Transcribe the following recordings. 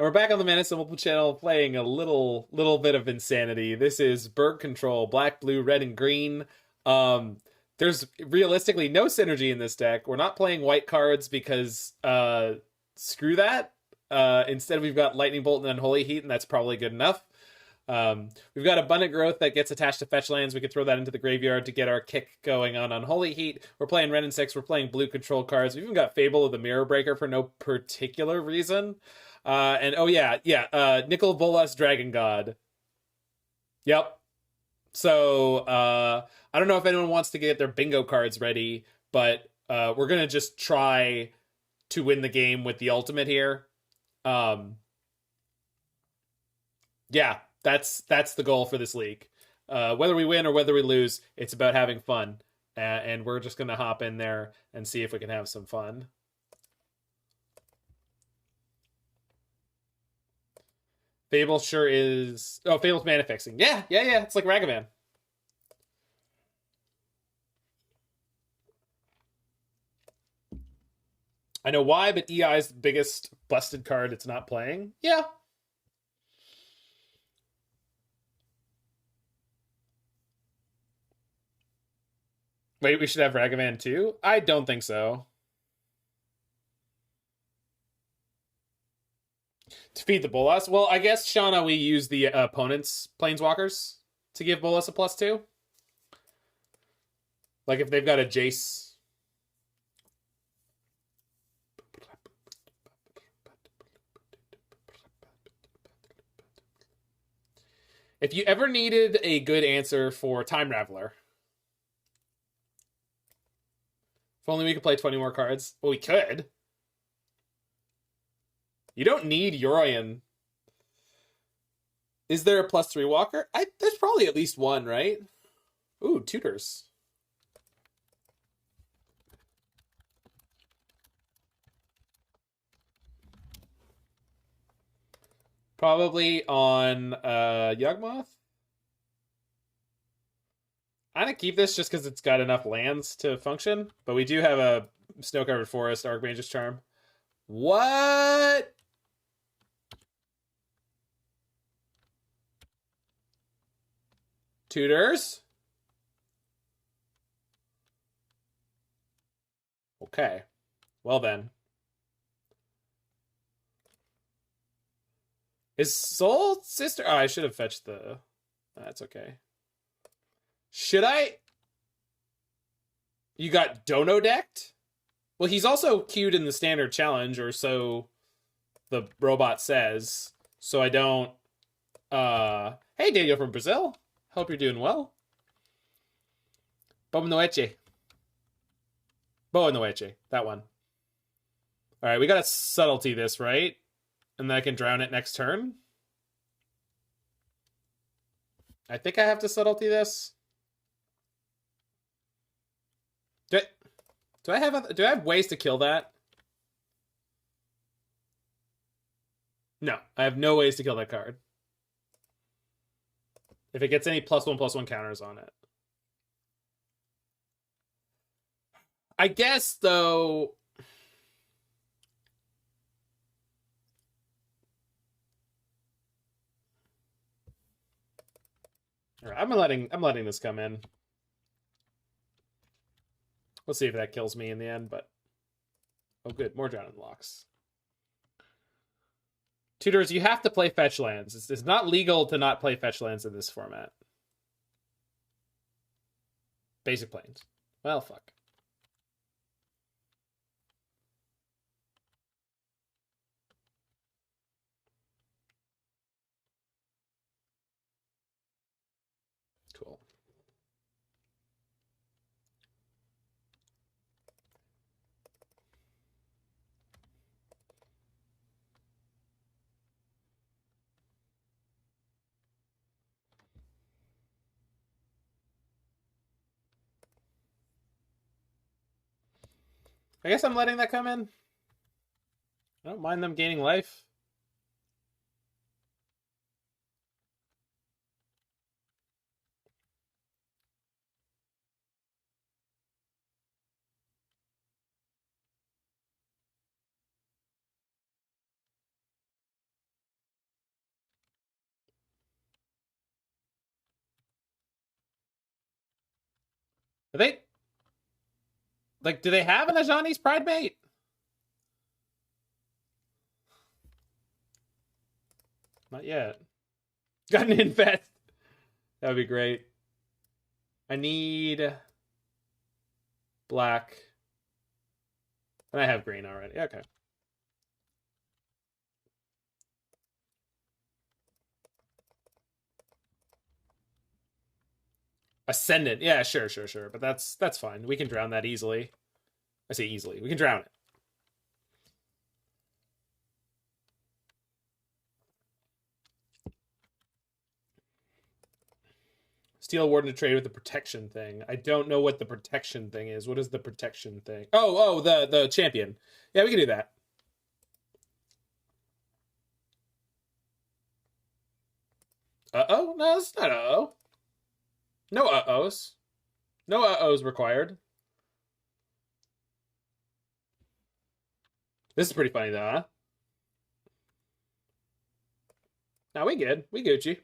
we're back on the Mana Symbol channel playing a little bit of insanity. This is BURG Control, black, blue, red, and green. There's realistically no synergy in this deck. We're not playing white cards because screw that. Instead, we've got Lightning Bolt and Unholy Heat, and that's probably good enough. We've got Abundant Growth that gets attached to fetch lands. We could throw that into the graveyard to get our kick going on Unholy Heat. We're playing Wrenn and Six. We're playing blue control cards. We've even got Fable of the Mirror Breaker for no particular reason. And oh yeah, Nicol, Bolas, Dragon God. Yep. So I don't know if anyone wants to get their bingo cards ready, but we're gonna just try to win the game with the ultimate here. Yeah, that's the goal for this league. Whether we win or whether we lose, it's about having fun. And we're just gonna hop in there and see if we can have some fun. Fable sure is... Oh, Fable's mana fixing. Yeah. It's like Ragavan. I know why, but EI's the biggest busted card it's not playing. Yeah. Wait, we should have Ragavan too? I don't think so. To feed the Bolas? Well, I guess, Shauna, we use the opponent's Planeswalkers to give Bolas a +2. Like if they've got a Jace. If you ever needed a good answer for Time Raveler. If only we could play 20 more cards. Well, we could. You don't need Yorion. Is there a +3 walker? There's probably at least one, right? Ooh, tutors. Probably on Yawgmoth. I'm gonna keep this just because it's got enough lands to function, but we do have a snow-covered forest, Archmage's Charm. What? Tutors? Okay. Well then. Is Soul Sister... Oh, I should have fetched the... That's okay. Should I... You got Dono decked? Well, he's also queued in the standard challenge, or so the robot says. So I don't... Hey, Daniel from Brazil. Hope you're doing well. Boa noite. Boa noite. That one. Alright, we gotta Subtlety this, right? And then I can drown it next turn. I think I have to Subtlety this. Do I have ways to kill that? No, I have no ways to kill that card. If it gets any +1/+1 counters on it. I guess, though... All right, I'm letting this come in. We'll see if that kills me in the end, but... Oh, good. More Drowning Locks. Tutors, you have to play fetch lands. It's not legal to not play fetch lands in this format. Basic Plains. Well, fuck. Cool. I guess I'm letting that come in. I don't mind them gaining life. Are they... Like, do they have an Ajani's Pride Mate? Not yet. Got an Infest. That would be great. I need black. And I have green already. Okay. Ascendant. Yeah, sure. But that's fine. We can drown that easily. I say easily. We can drown it. Steel Warden to trade with the protection thing. I don't know what the protection thing is. What is the protection thing? Oh, the champion. Yeah, we can do that. Uh-oh? No, it's not uh-oh. No uh-ohs. No uh-ohs required. This is pretty funny, though, huh? Now we good. We Gucci.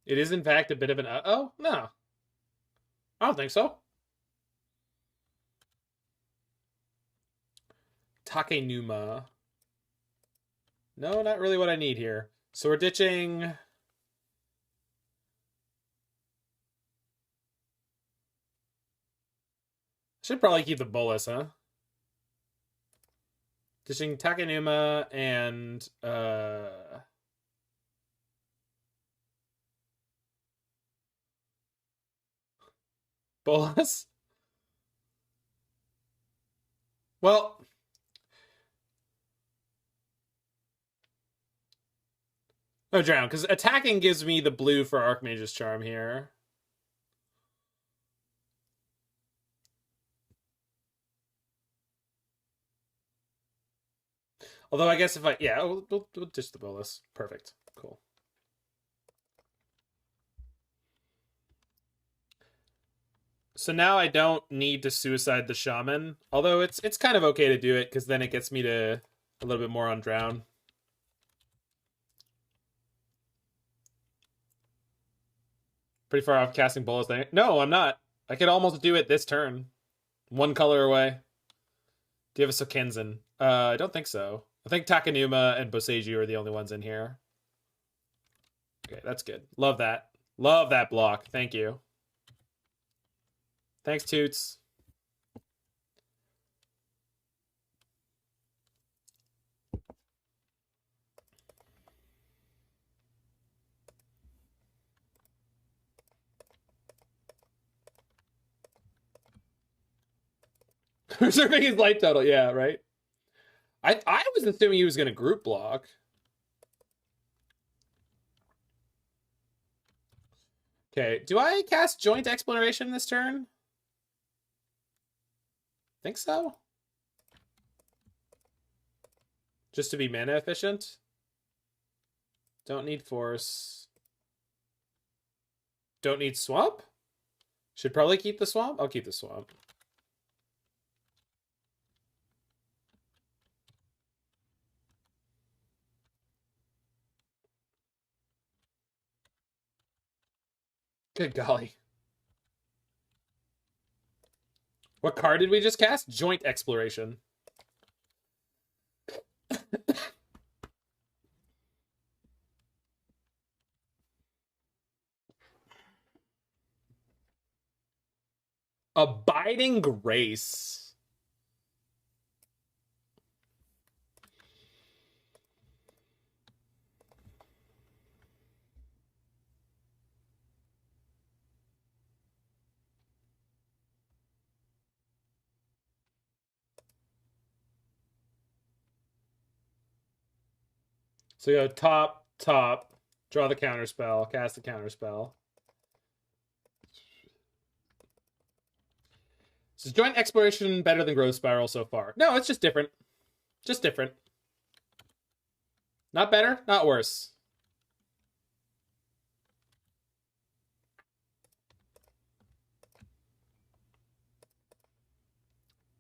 It is, in fact, a bit of an uh-oh? No. I don't think so. Takenuma. No, not really what I need here. So we're ditching... Should probably keep the Bolas, huh? Ditching Takenuma and... Bolas? Well... No, drown, because attacking gives me the blue for Archmage's Charm here. Although I guess if I... Yeah, we'll ditch the Bolas. Perfect. Cool. So now I don't need to suicide the Shaman. Although it's kind of okay to do it, because then it gets me to a little bit more on drown. Pretty far off casting Bolas thing. No, I'm not. I could almost do it this turn. One color away. Do you have a Sokenzen? I don't think so. I think Takenuma and Boseiju are the only ones in here. Okay, that's good. Love that. Love that block. Thank you. Thanks, Toots. Reserving his light total. Yeah, right. I was assuming he was going to group block. Okay, do I cast Joint Exploration this turn? Think so. Just to be mana efficient. Don't need Force. Don't need Swamp? Should probably keep the Swamp? I'll keep the Swamp. Good golly. What card did we just cast? Joint Exploration. Abiding Grace. So you go top, draw the counterspell, cast the counterspell. So is Joint Exploration better than Growth Spiral so far? No, it's just different. Just different. Not better, not worse.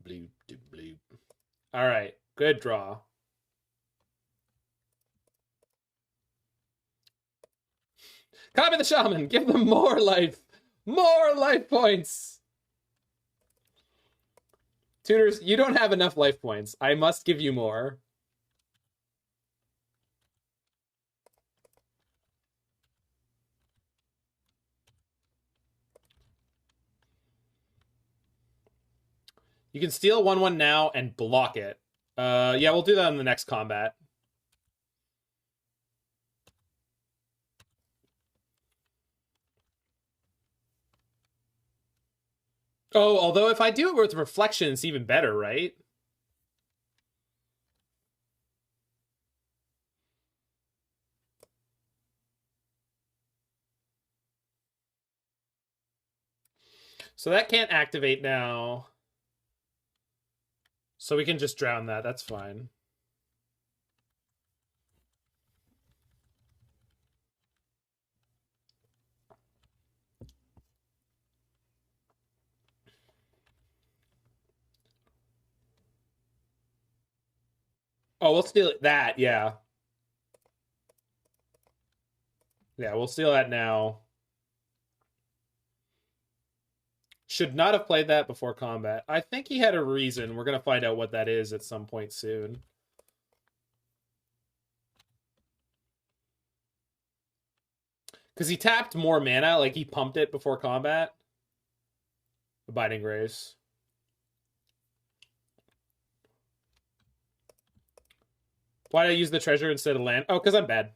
Bloop, bloop. All right, good draw. Copy the shaman. Give them more life. More life points. Tutors, you don't have enough life points. I must give you more. You can steal 1/1 now and block it. Yeah, we'll do that in the next combat. Oh, although if I do it with reflection, it's even better, right? So that can't activate now. So we can just drown that. That's fine. Oh, we'll steal that, yeah. Yeah, we'll steal that now. Should not have played that before combat. I think he had a reason. We're going to find out what that is at some point soon. Because he tapped more mana, like he pumped it before combat. Abiding Grace. Why did I use the treasure instead of land? Oh, because I'm bad.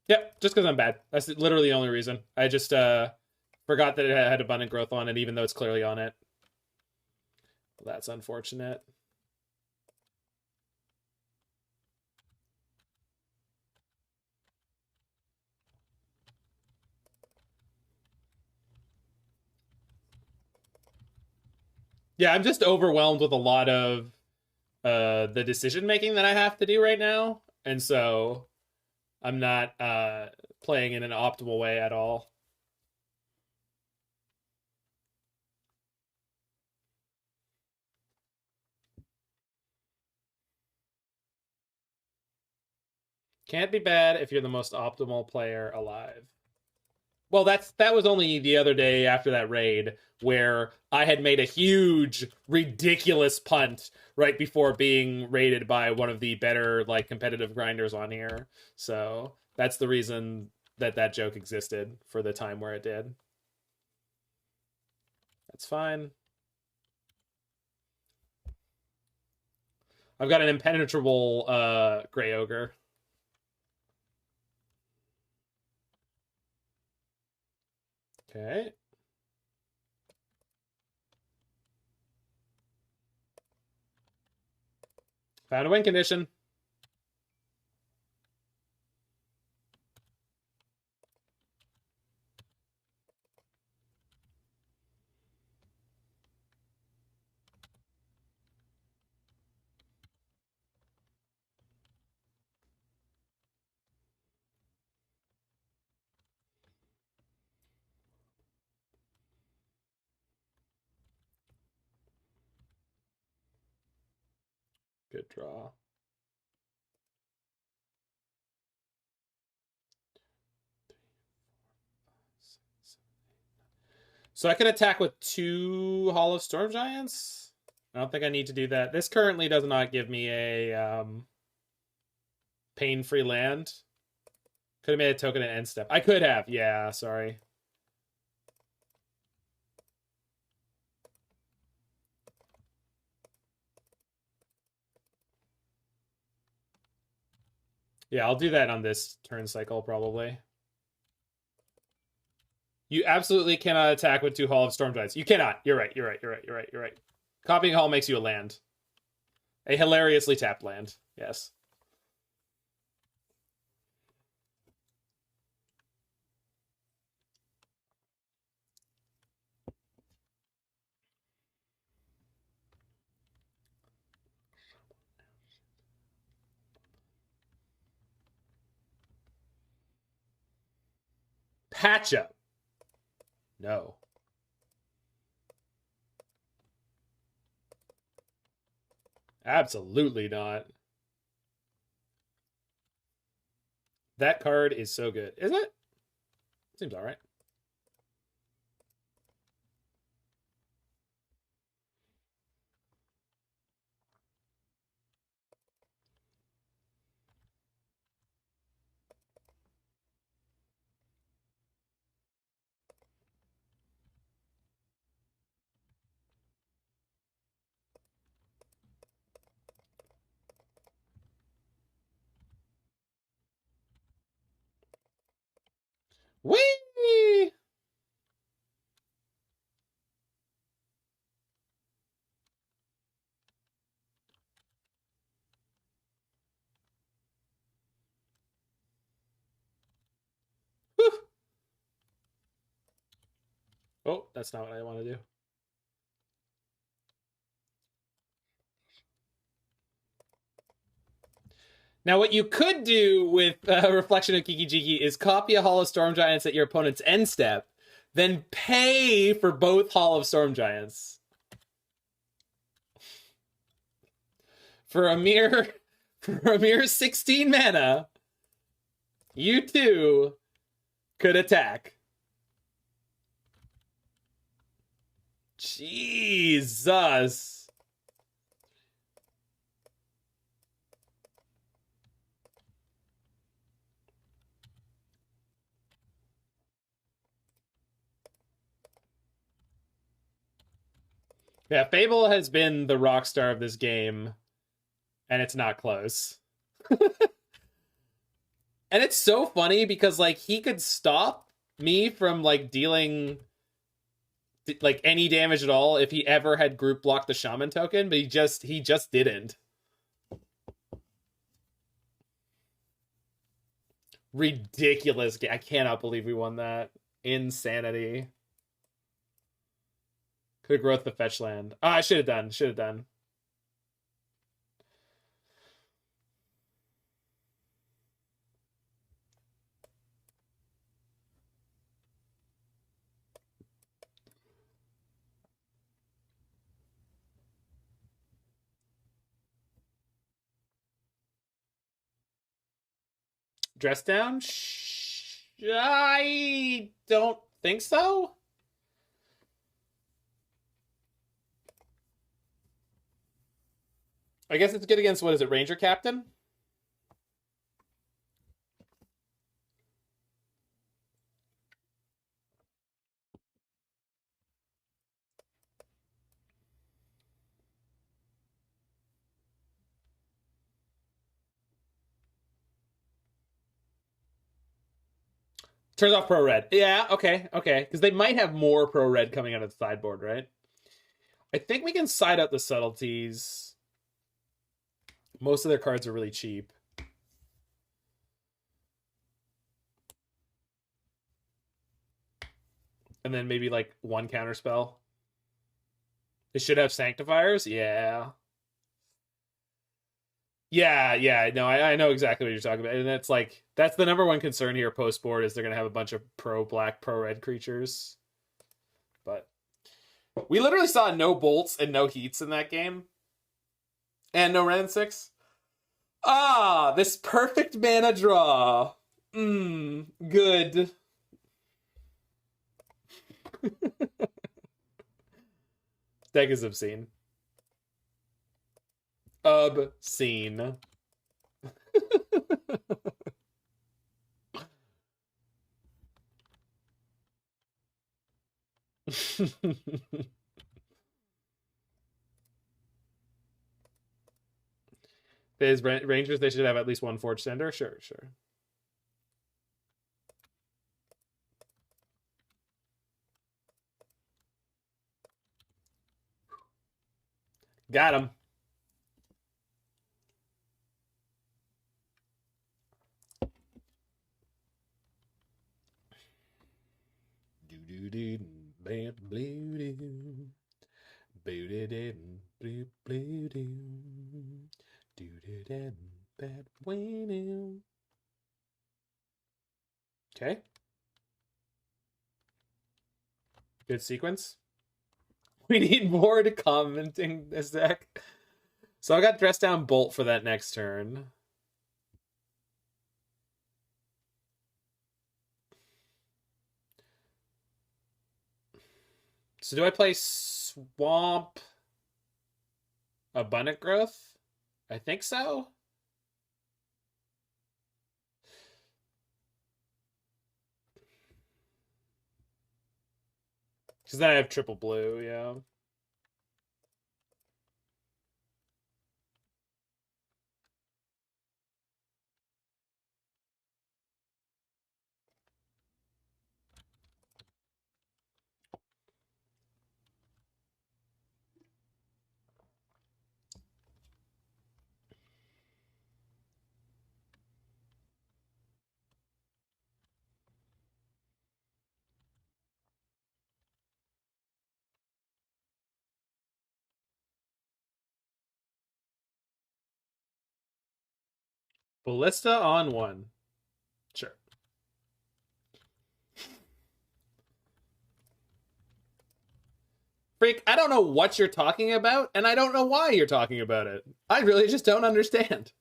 Yep, just because I'm bad. That's literally the only reason. I just forgot that it had abundant growth on it, even though it's clearly on it. Well, that's unfortunate. Yeah, I'm just overwhelmed with a lot of the decision making that I have to do right now, and so I'm not playing in an optimal way at all. Can't be bad if you're the most optimal player alive. Well, that was only the other day after that raid where I had made a huge, ridiculous punt right before being raided by one of the better like competitive grinders on here. So that's the reason that joke existed for the time where it did. That's fine. I've got an impenetrable Grey Ogre. Okay. Found a win condition. Good draw. So I can attack with 2 Hollow Storm Giants? I don't think I need to do that. This currently does not give me a pain-free land. Could have made a token at end step. I could have. Yeah, sorry. Yeah, I'll do that on this turn cycle, probably. You absolutely cannot attack with 2 Hall of Storm Giants. You cannot. You're right. You're right. You're right. You're right. You're right. Copying Hall makes you a land. A hilariously tapped land. Yes. Patch up. No. Absolutely not. That card is so good. Is it? Seems all right. Whee! Whew. Oh, that's not what I want to do. Now, what you could do with Reflection of Kiki-Jiki is copy a Hall of Storm Giants at your opponent's end step, then pay for both Hall of Storm Giants. For a mere 16 mana, you too could attack. Jesus. Yeah, Fable has been the rock star of this game, and it's not close. And it's so funny because, like, he could stop me from, like, dealing, like, any damage at all if he ever had group blocked the Shaman token, but he just didn't. Ridiculous. I cannot believe we won that. Insanity. Could have growth the fetch land. Oh, I should have done. Dress down? I don't think so. I guess it's good against, what is it, Ranger Captain? Turns off pro red. Yeah, okay. Because they might have more pro red coming out of the sideboard, right? I think we can side out the subtleties. Most of their cards are really cheap. And then maybe like one counterspell. They should have sanctifiers. Yeah. Yeah. No, I know exactly what you're talking about. And it's like, that's the number one concern here post board is they're going to have a bunch of pro black, pro red creatures. But we literally saw no bolts and no heats in that game. And no Wrenn and Six. Ah, this perfect mana draw. Good. Deck is obscene. Obscene. There's Rangers, they should have at least one Forge Sender. Sure. Got him. Okay. Good sequence. We need more to commenting this deck. So I got Dress Down Bolt for that next turn. So do I play Swamp Abundant Growth? I think so. Because then I have triple blue, yeah. Ballista on 1. Sure. Freak, I don't know what you're talking about, and I don't know why you're talking about it. I really just don't understand.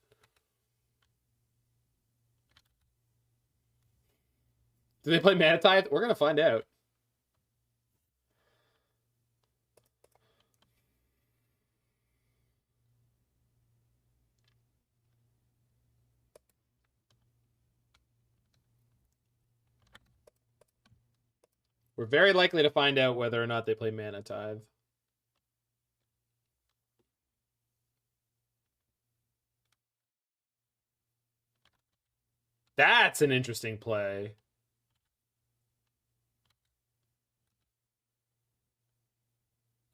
Do they play Mana Tithe? We're gonna find out. We're very likely to find out whether or not they play Mana Tithe. That's an interesting play.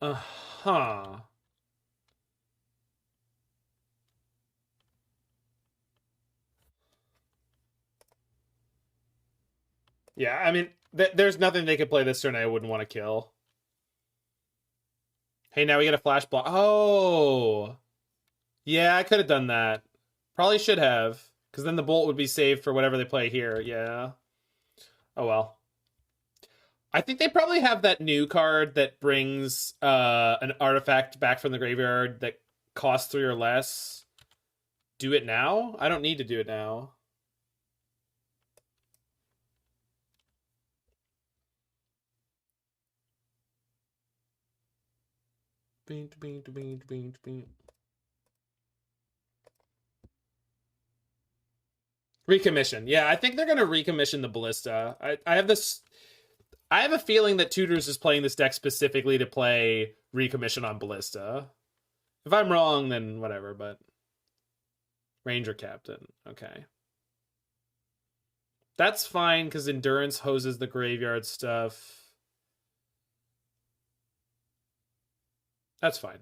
Uh-huh. Yeah, I mean, there's nothing they could play this turn I wouldn't want to kill. Hey, now we get a flash block. Oh! Yeah, I could have done that. Probably should have. Because then the bolt would be saved for whatever they play here. Yeah. Oh well. I think they probably have that new card that brings an artifact back from the graveyard that costs 3 or less. Do it now? I don't need to do it now. Recommission. Yeah, I think they're going to recommission the Ballista. I have this... I have a feeling that Tutors is playing this deck specifically to play Recommission on Ballista. If I'm wrong, then whatever, but... Ranger Captain. Okay. That's fine, because Endurance hoses the graveyard stuff. That's fine.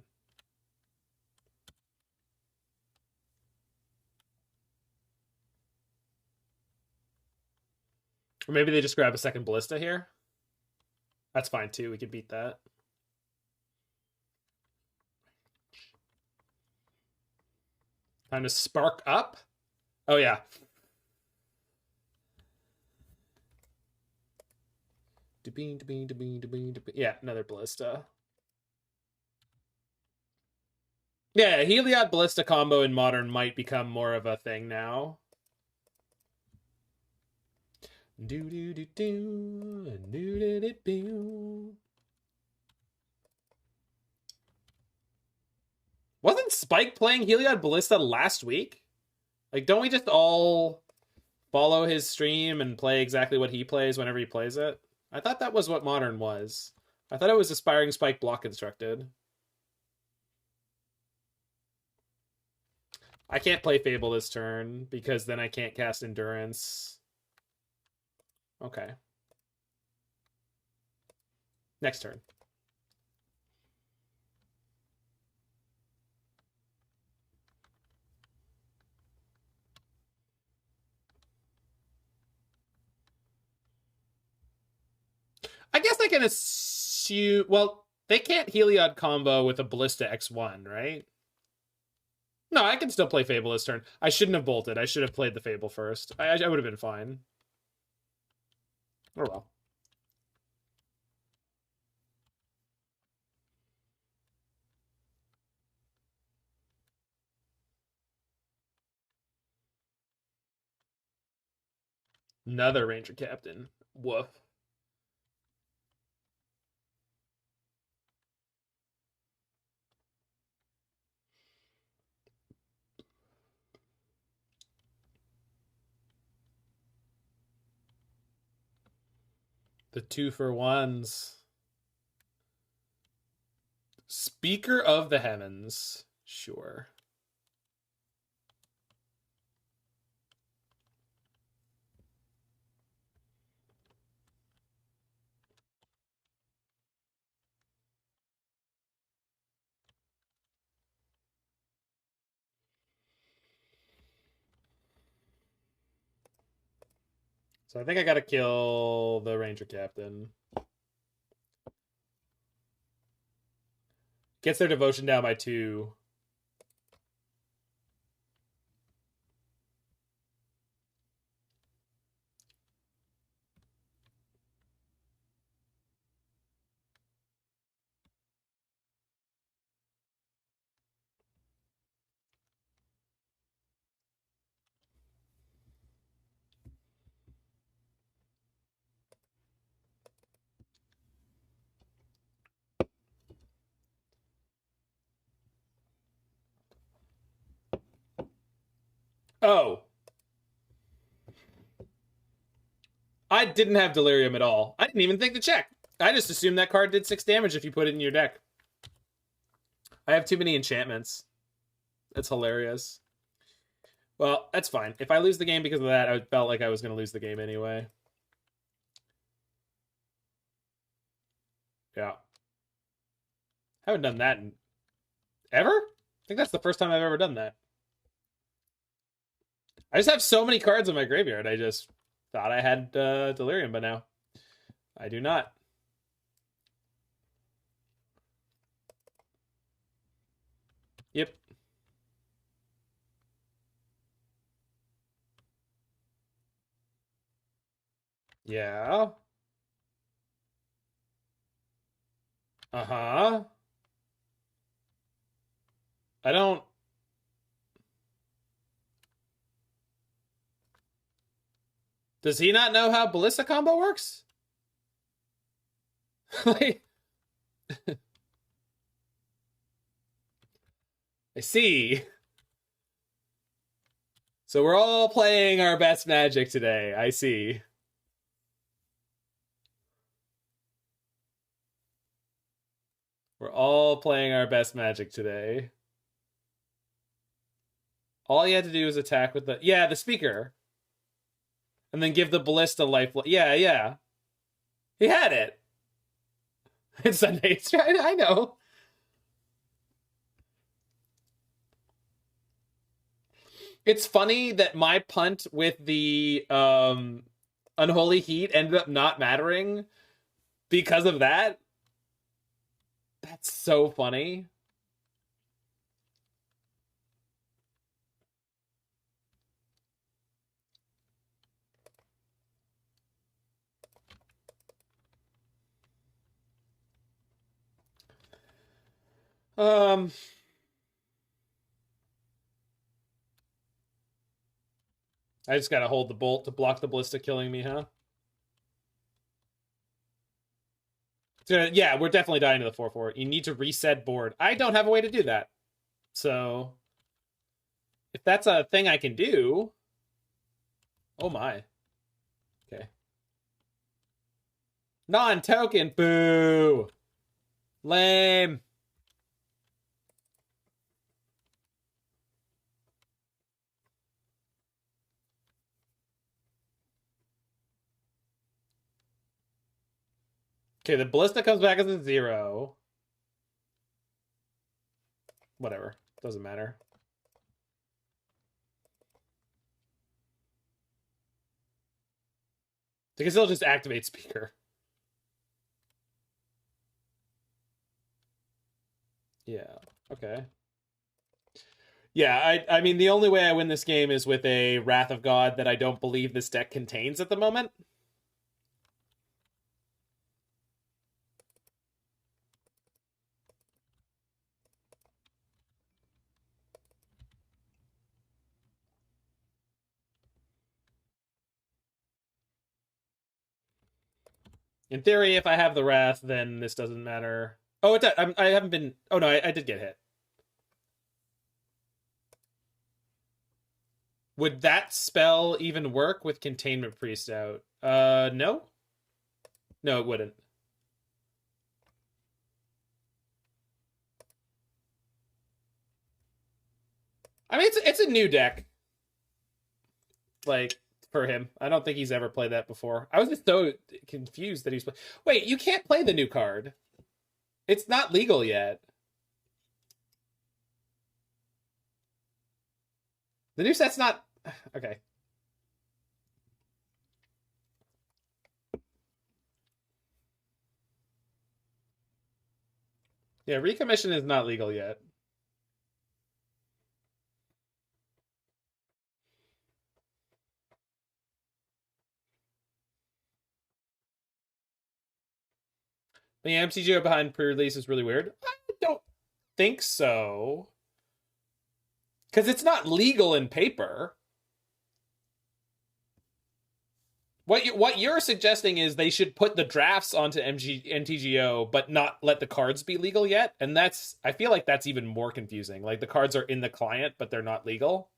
Or maybe they just grab a second Ballista here. That's fine, too. We can beat that. Time to spark up. Oh, yeah. Yeah, another Ballista. Yeah, Heliod Ballista combo in Modern might become more of a thing now. Wasn't Spike playing Heliod Ballista last week? Like, don't we just all follow his stream and play exactly what he plays whenever he plays it? I thought that was what Modern was. I thought it was Aspiring Spike block constructed. I can't play Fable this turn because then I can't cast Endurance. Okay. Next turn. I guess I can assume... Well, they can't Heliod combo with a Ballista X1, right? No, I can still play Fable this turn. I shouldn't have bolted. I should have played the Fable first. I would have been fine. Oh well. Another Ranger Captain. Woof. The 2-for-1s. Speaker of the Heavens. Sure. So I think I gotta kill the Ranger Captain. Gets their devotion down by 2. Oh. I didn't have Delirium at all. I didn't even think to check. I just assumed that card did 6 damage if you put it in your deck. I have too many enchantments. That's hilarious. Well, that's fine. If I lose the game because of that, I felt like I was going to lose the game anyway. Yeah. Haven't done that in... ever? I think that's the first time I've ever done that. I just have so many cards in my graveyard. I just thought I had Delirium by now. I do not. Yep. Yeah. Uh-huh. I don't... Does he not know how Ballista combo works? Like... I see. So we're all playing our best Magic today. I see. We're all playing our best Magic today. All you had to do was attack with the... yeah, the speaker. And then give the Ballista life... yeah, yeah. He had it. It's Sunday. I know. It's funny that my punt with the Unholy Heat ended up not mattering because of that. That's so funny. I just gotta hold the bolt to block the Ballista killing me, huh? Yeah, we're definitely dying to the 4/4. You need to reset board. I don't have a way to do that. So, if that's a thing I can do... oh my. Okay. Non-token! Boo! Lame! Okay, the Ballista comes back as a 0. Whatever. Doesn't matter. They can still just activate Speaker. Yeah, okay. Yeah, I mean, the only way I win this game is with a Wrath of God that I don't believe this deck contains at the moment. In theory, if I have the Wrath, then this doesn't matter. Oh, I haven't been... oh, no, I did get hit. Would that spell even work with Containment Priest out? No. No, it wouldn't. I mean, it's a new deck. Like, for him. I don't think he's ever played that before. I was just so confused that he's... Wait, you can't play the new card. It's not legal yet. The new set's not... Okay. Yeah, recommission is not legal yet. The MTGO behind pre-release is really weird. I don't think so. Because it's not legal in paper. What you're suggesting is they should put the drafts onto MTGO, but not let the cards be legal yet. And that's... I feel like that's even more confusing. Like, the cards are in the client, but they're not legal.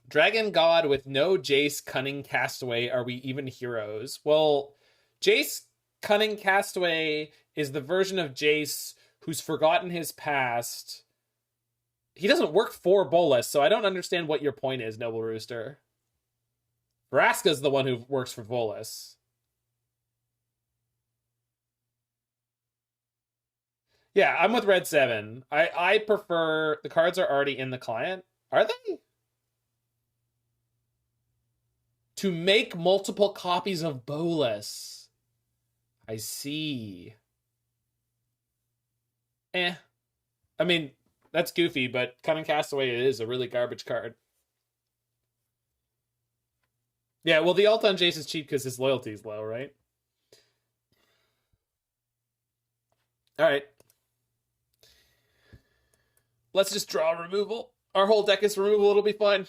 Dragon God with no Jace, Cunning Castaway. Are we even heroes? Well, Jace... Cunning Castaway is the version of Jace who's forgotten his past. He doesn't work for Bolas, so I don't understand what your point is, Noble Rooster. Vraska's the one who works for Bolas. Yeah, I'm with Red 7. I prefer... The cards are already in the client. Are they? To make multiple copies of Bolas. I see. I mean, that's goofy, but Cunning Castaway is a really garbage card. Yeah, well, the ult on Jace is cheap because his loyalty is low, right? Alright. Let's just draw removal. Our whole deck is removal, it'll be fine.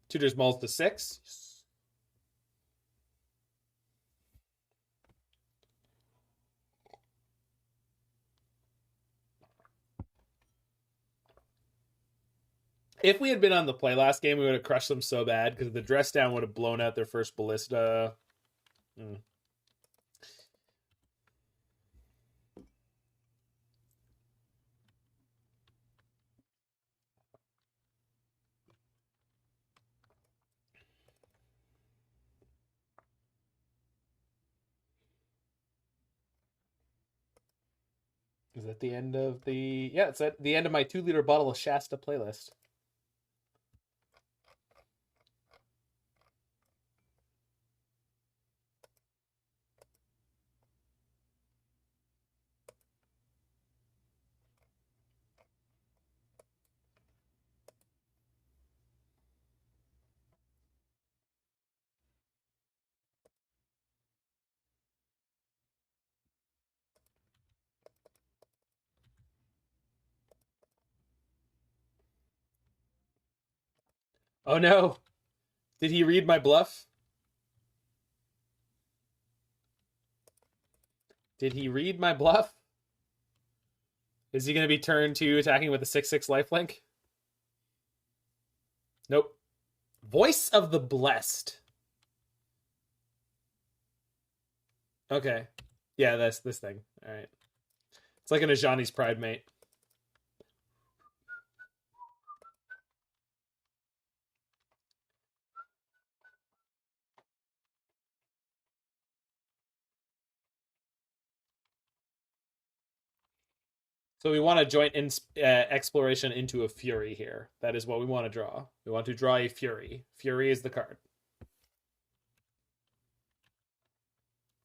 Tutors Mauls to 6. If we had been on the play last game, we would have crushed them so bad because the dress down would have blown out their first ballista. Is that the end of the... Yeah, it's at the end of my 2-liter bottle of Shasta playlist. Oh no! Did he read my bluff? Did he read my bluff? Is he going to be turn 2 attacking with a 6/6 lifelink? Nope. Voice of the Blessed. Okay. Yeah, that's this thing. Alright. It's like an Ajani's Pride Mate. So we want to joint exploration into a Fury here. That is what we want to draw. We want to draw a Fury. Fury is the card.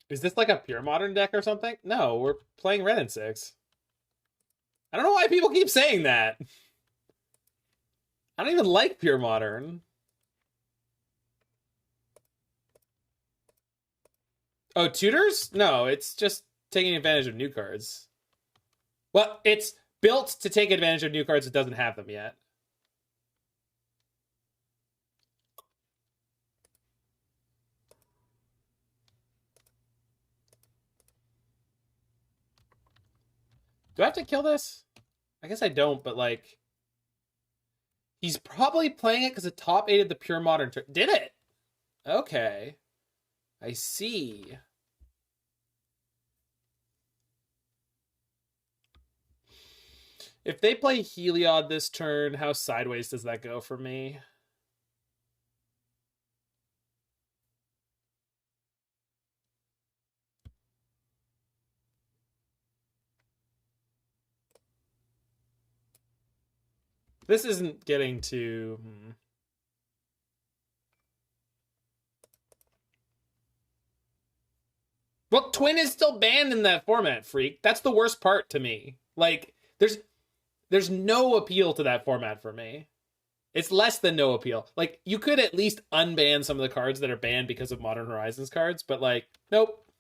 Is this like a pure modern deck or something? No, we're playing Wrenn and Six. I don't know why people keep saying that. I don't even like pure modern. Oh, tutors? No, it's just taking advantage of new cards. Well, it's built to take advantage of new cards. It doesn't have them yet. Do I have to kill this? I guess I don't, but like... He's probably playing it because it top 8'd the pure modern turn. Did it? Okay. I see. If they play Heliod this turn, how sideways does that go for me? This isn't getting to... Well, Twin is still banned in that format, freak. That's the worst part to me. Like, there's no appeal to that format for me. It's less than no appeal. Like, you could at least unban some of the cards that are banned because of Modern Horizons cards, but like, nope.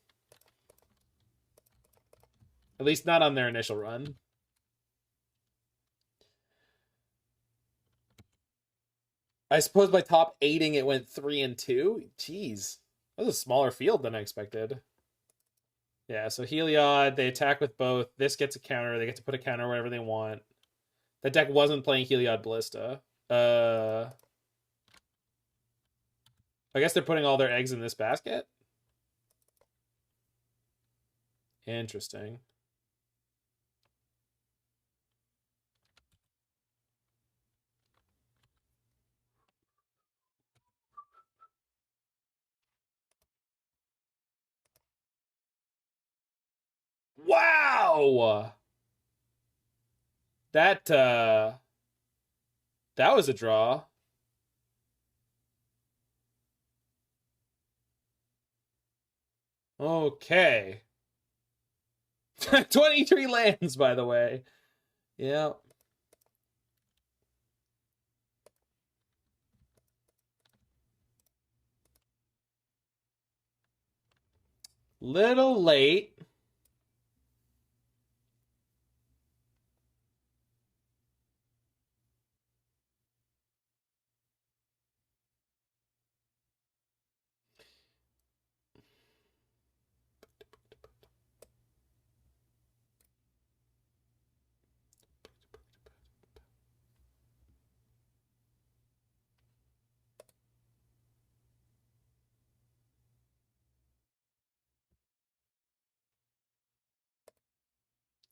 At least not on their initial run. I suppose by top 8ing it went 3 and 2. Jeez. That was a smaller field than I expected. Yeah, so Heliod, they attack with both. This gets a counter. They get to put a counter wherever they want. That deck wasn't playing Heliod Ballista. I guess they're putting all their eggs in this basket? Interesting. Wow! That was a draw. Okay. 23 lands, by the way. Yeah. Little late.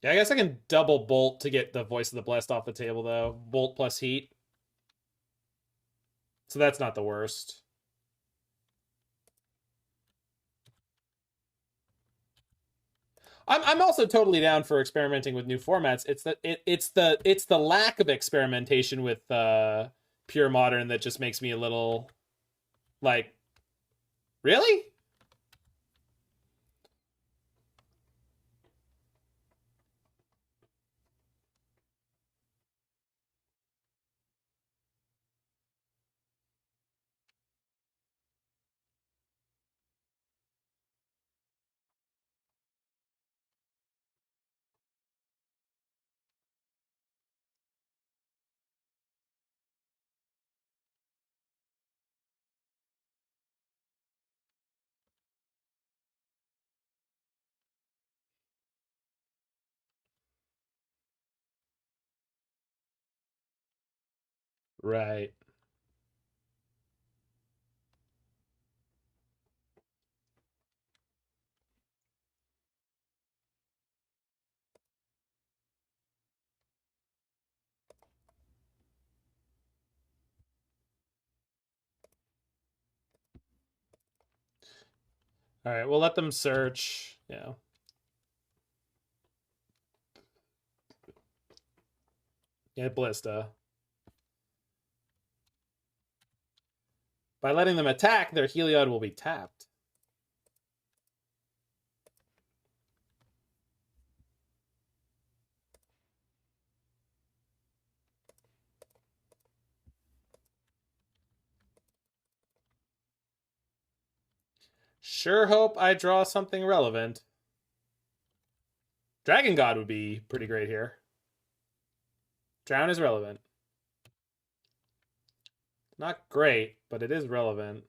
Yeah, I guess I can double bolt to get the Voice of the Blessed off the table, though. Bolt plus heat. So that's not the worst. I'm also totally down for experimenting with new formats. It's the lack of experimentation with pure modern that just makes me a little like, really? Right. All right, we'll let them search. Yeah. Yeah, Ballista. By letting them attack, their Heliod will be tapped. Sure hope I draw something relevant. Dragon God would be pretty great here. Drown is relevant. Not great, but it is relevant.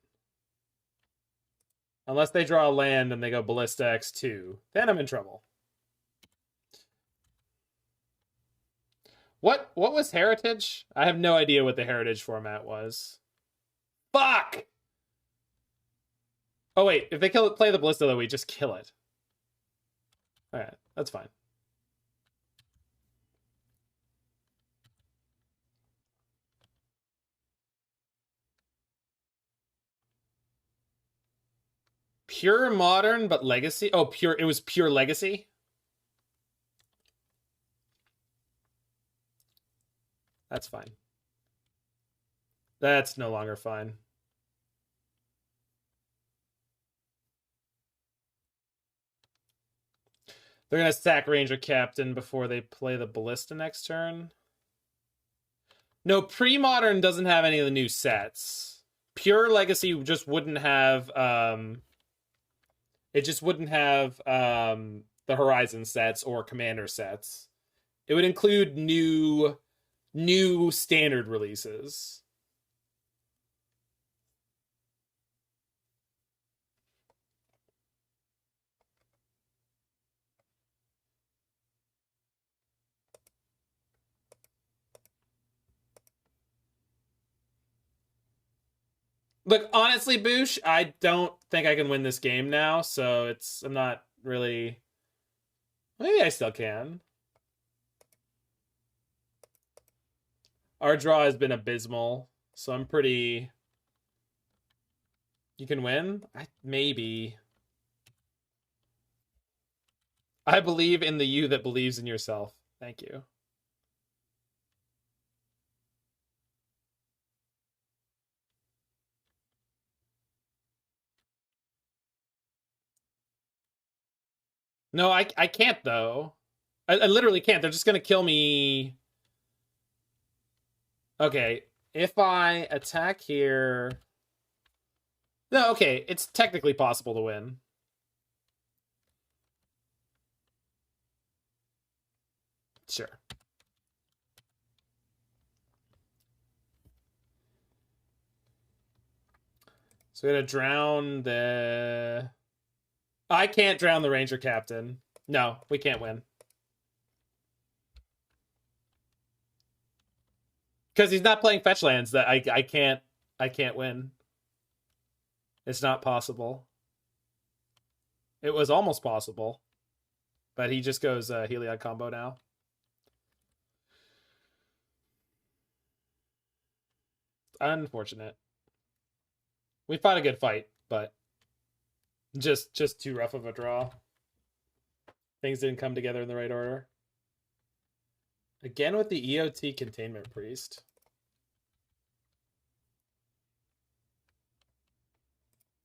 Unless they draw a land and they go Ballista X2. Then I'm in trouble. What was Heritage? I have no idea what the Heritage format was. Fuck! Oh wait, if they play the Ballista though, we just kill it. Alright, that's fine. Pure Modern, but Legacy? Oh, pure. It was pure Legacy? That's fine. That's no longer fine. They're going to sack Ranger Captain before they play the Ballista next turn. No, pre-Modern doesn't have any of the new sets. Pure Legacy just wouldn't have... it just wouldn't have the Horizon sets or Commander sets. It would include new standard releases. Look, honestly, Boosh, I don't think I can win this game now, so I'm not really... Maybe I still can. Our draw has been abysmal, so I'm pretty... You can win? Maybe. I believe in the you that believes in yourself. Thank you. No, I can't, though. I literally can't. They're just going to kill me. Okay, if I attack here... No, okay, it's technically possible to win. Sure. So we're going to drown the... I can't drown the Ranger Captain. No, we can't win. Because he's not playing fetch lands. That I can't win. It's not possible. It was almost possible. But he just goes Heliod combo now. Unfortunate. We fought a good fight, but just too rough of a draw. Things didn't come together in the right order. Again with the EOT Containment Priest.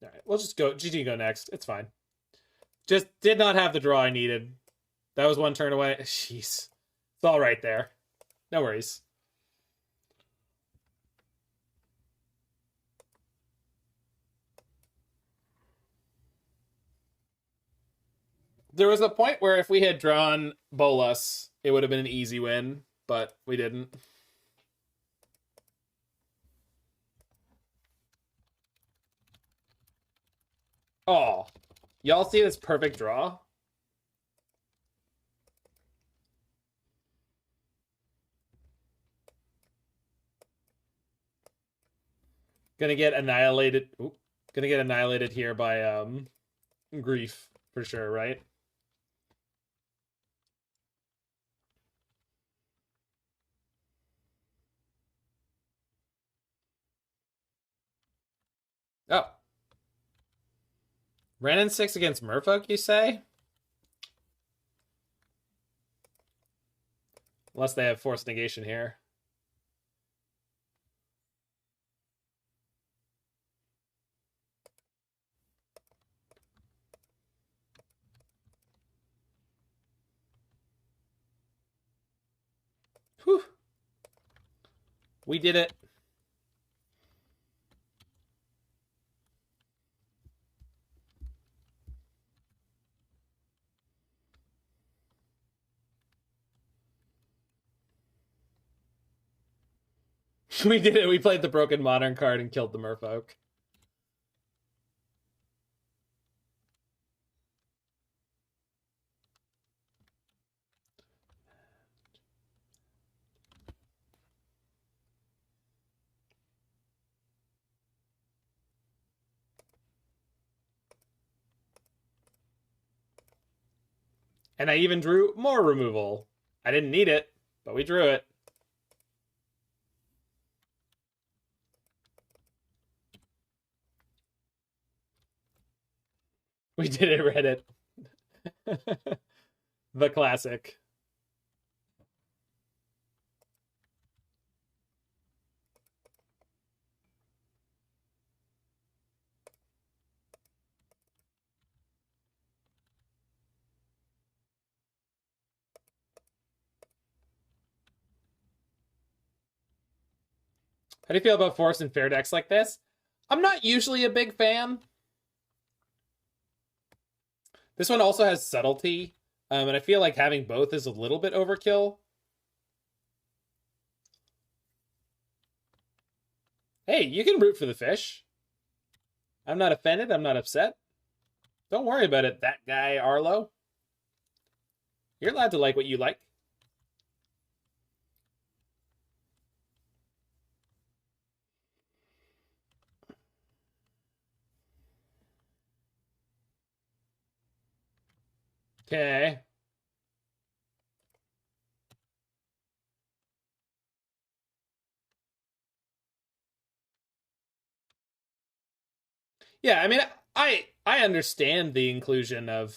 All right, we'll just go. GG go next. It's fine. Just did not have the draw I needed. That was one turn away. Jeez. It's all right there. No worries. There was a point where if we had drawn Bolas, it would have been an easy win, but we didn't. Oh, y'all see this perfect draw? Gonna get annihilated. Oop, gonna get annihilated here by Grief for sure, right? Oh. Wrenn and Six against Merfolk, you say? Unless they have Force Negation here. Whew. We did it. We did it. We played the Broken Modern card and killed the Merfolk. And I even drew more removal. I didn't need it, but we drew it. We did it, Reddit. The classic. How do you feel about Force and Fair decks like this? I'm not usually a big fan. This one also has Subtlety, and I feel like having both is a little bit overkill. Hey, you can root for the fish. I'm not offended. I'm not upset. Don't worry about it, that guy, Arlo. You're allowed to like what you like. Okay. Yeah, I mean, I understand the inclusion of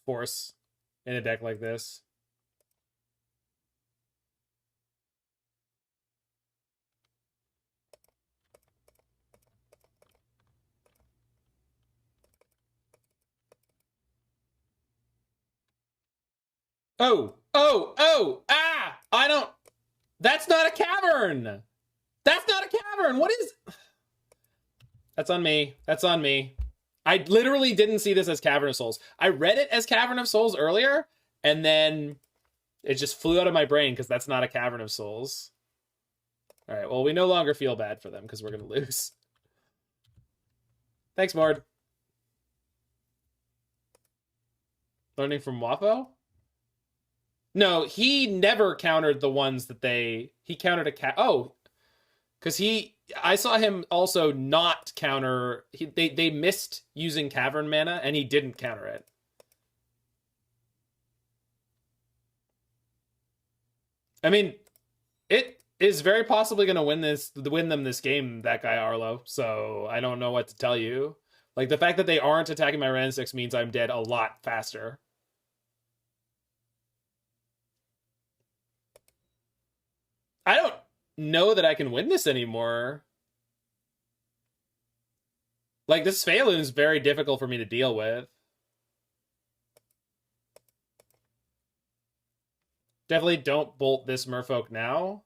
Force in a deck like this. Oh, I don't... That's not a cavern! That's not a cavern! What is... That's on me. That's on me. I literally didn't see this as Cavern of Souls. I read it as Cavern of Souls earlier, and then it just flew out of my brain because that's not a Cavern of Souls. All right, well, we no longer feel bad for them because we're going to lose. Thanks, Mord. Learning from Wapo? No, he never countered the ones that he countered a oh, because I saw him also not counter. They missed using Cavern mana, and he didn't counter it. I mean, it is very possibly going to win them this game, that guy Arlo. So I don't know what to tell you. Like, the fact that they aren't attacking my Wrenn and Six means I'm dead a lot faster. I don't know that I can win this anymore. Like, this Phelan is very difficult for me to deal with. Definitely don't bolt this Merfolk now.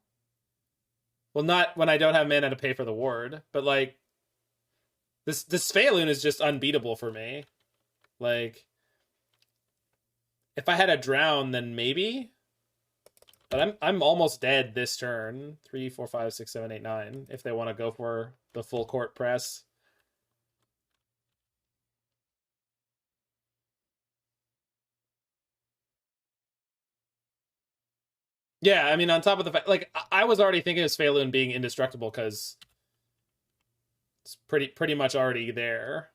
Well, not when I don't have mana to pay for the ward, but like, this Phelan is just unbeatable for me. Like, if I had a drown, then maybe. But I'm almost dead this turn. 3, 4, 5, 6, 7, 8, 9. If they want to go for the full court press. Yeah, I mean, on top of the fact, like, I was already thinking of Phelan being indestructible because it's pretty much already there.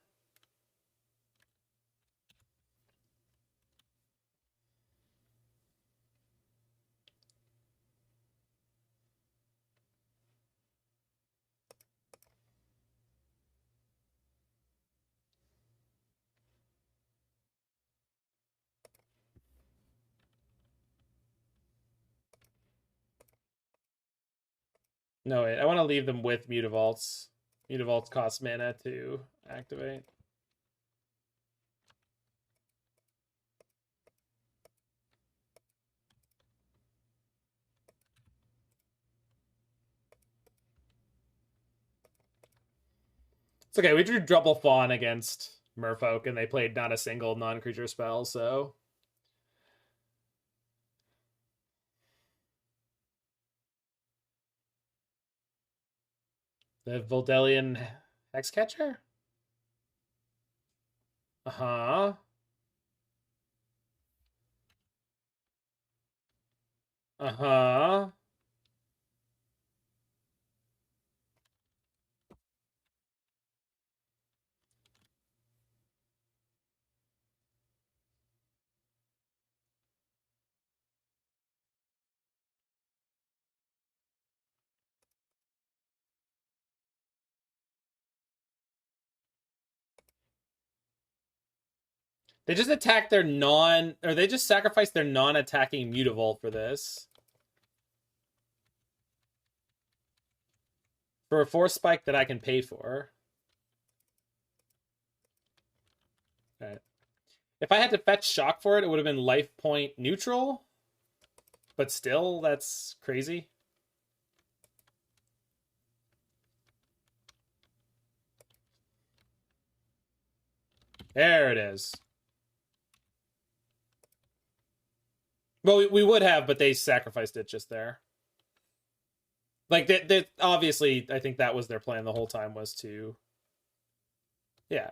No, wait, I want to leave them with Mutavaults. Mutavaults cost mana to activate. It's okay, we drew Double Fawn against Merfolk, and they played not a single non-creature spell, so... The Voldelian Hexcatcher? Uh-huh. Uh-huh. They just attack their they just sacrifice their non-attacking Mutavault for this. For a Force Spike that I can pay for. Alright. If I had to fetch Shock for it, it would have been life point neutral. But still, that's crazy. There it is. Well, we would have, but they sacrificed it just there. Like, they obviously, I think that was their plan the whole time, was to... Yeah.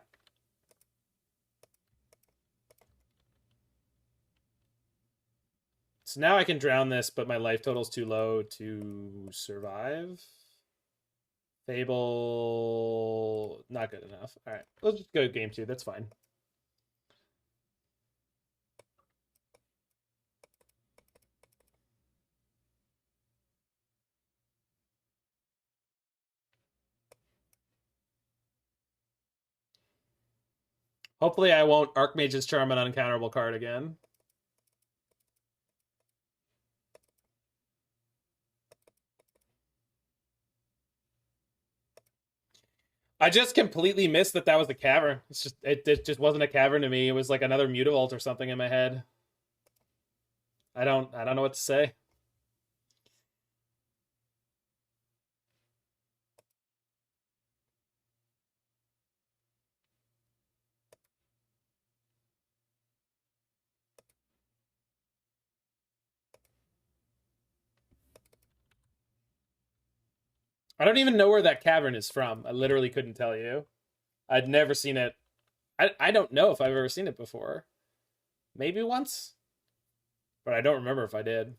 So now I can drown this, but my life total's too low to survive. Fable... Not good enough. Alright, let's just go game 2. That's fine. Hopefully I won't Archmage's Charm an uncounterable card again. I just completely missed that was a cavern. It just wasn't a cavern to me. It was like another Mutavault or something in my head. I don't know what to say. I don't even know where that cavern is from. I literally couldn't tell you. I'd never seen it. I don't know if I've ever seen it before. Maybe once. But I don't remember if I did.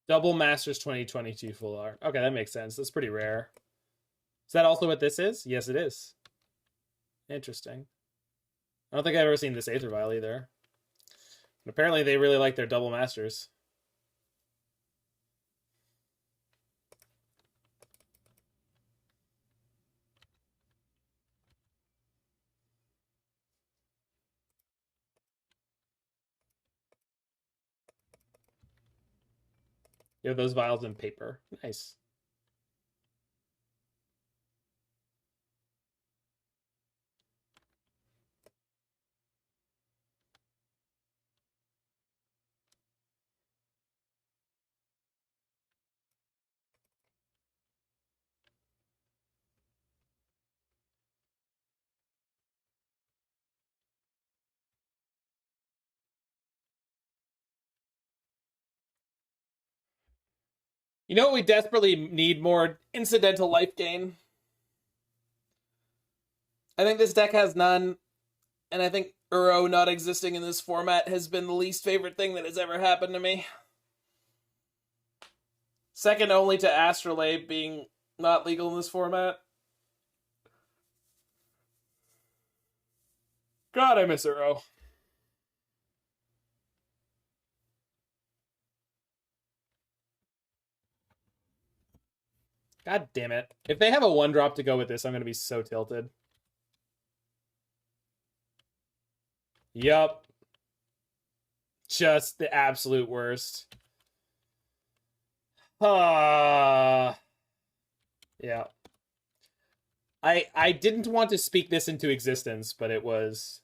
Double Masters 2022 full art. Okay, that makes sense. That's pretty rare. Is that also what this is? Yes, it is. Interesting. I don't think I've ever seen this Aether Vial either. But apparently they really like their Double Masters. You have those vials in paper. Nice. You know what we desperately need more? Incidental life gain. I think this deck has none, and I think Uro not existing in this format has been the least favorite thing that has ever happened to me. Second only to Astrolabe being not legal in this format. God, I miss Uro. God damn it. If they have a 1-drop to go with this, I'm going to be so tilted. Yup. Just the absolute worst. Yeah. I didn't want to speak this into existence, but it was.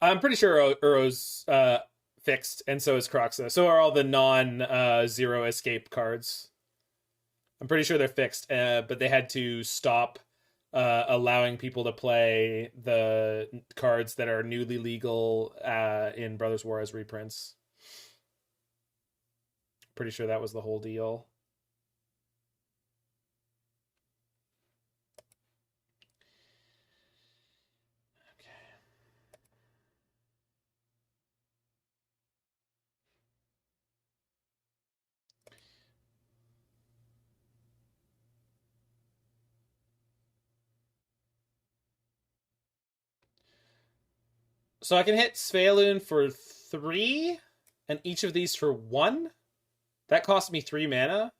I'm pretty sure Uro's fixed, and so is Croxa. So are all the non-zero escape cards. I'm pretty sure they're fixed, but they had to stop allowing people to play the cards that are newly legal in Brothers War as reprints. Pretty sure that was the whole deal. So I can hit Svaelun for 3, and each of these for 1. That costs me 3 mana,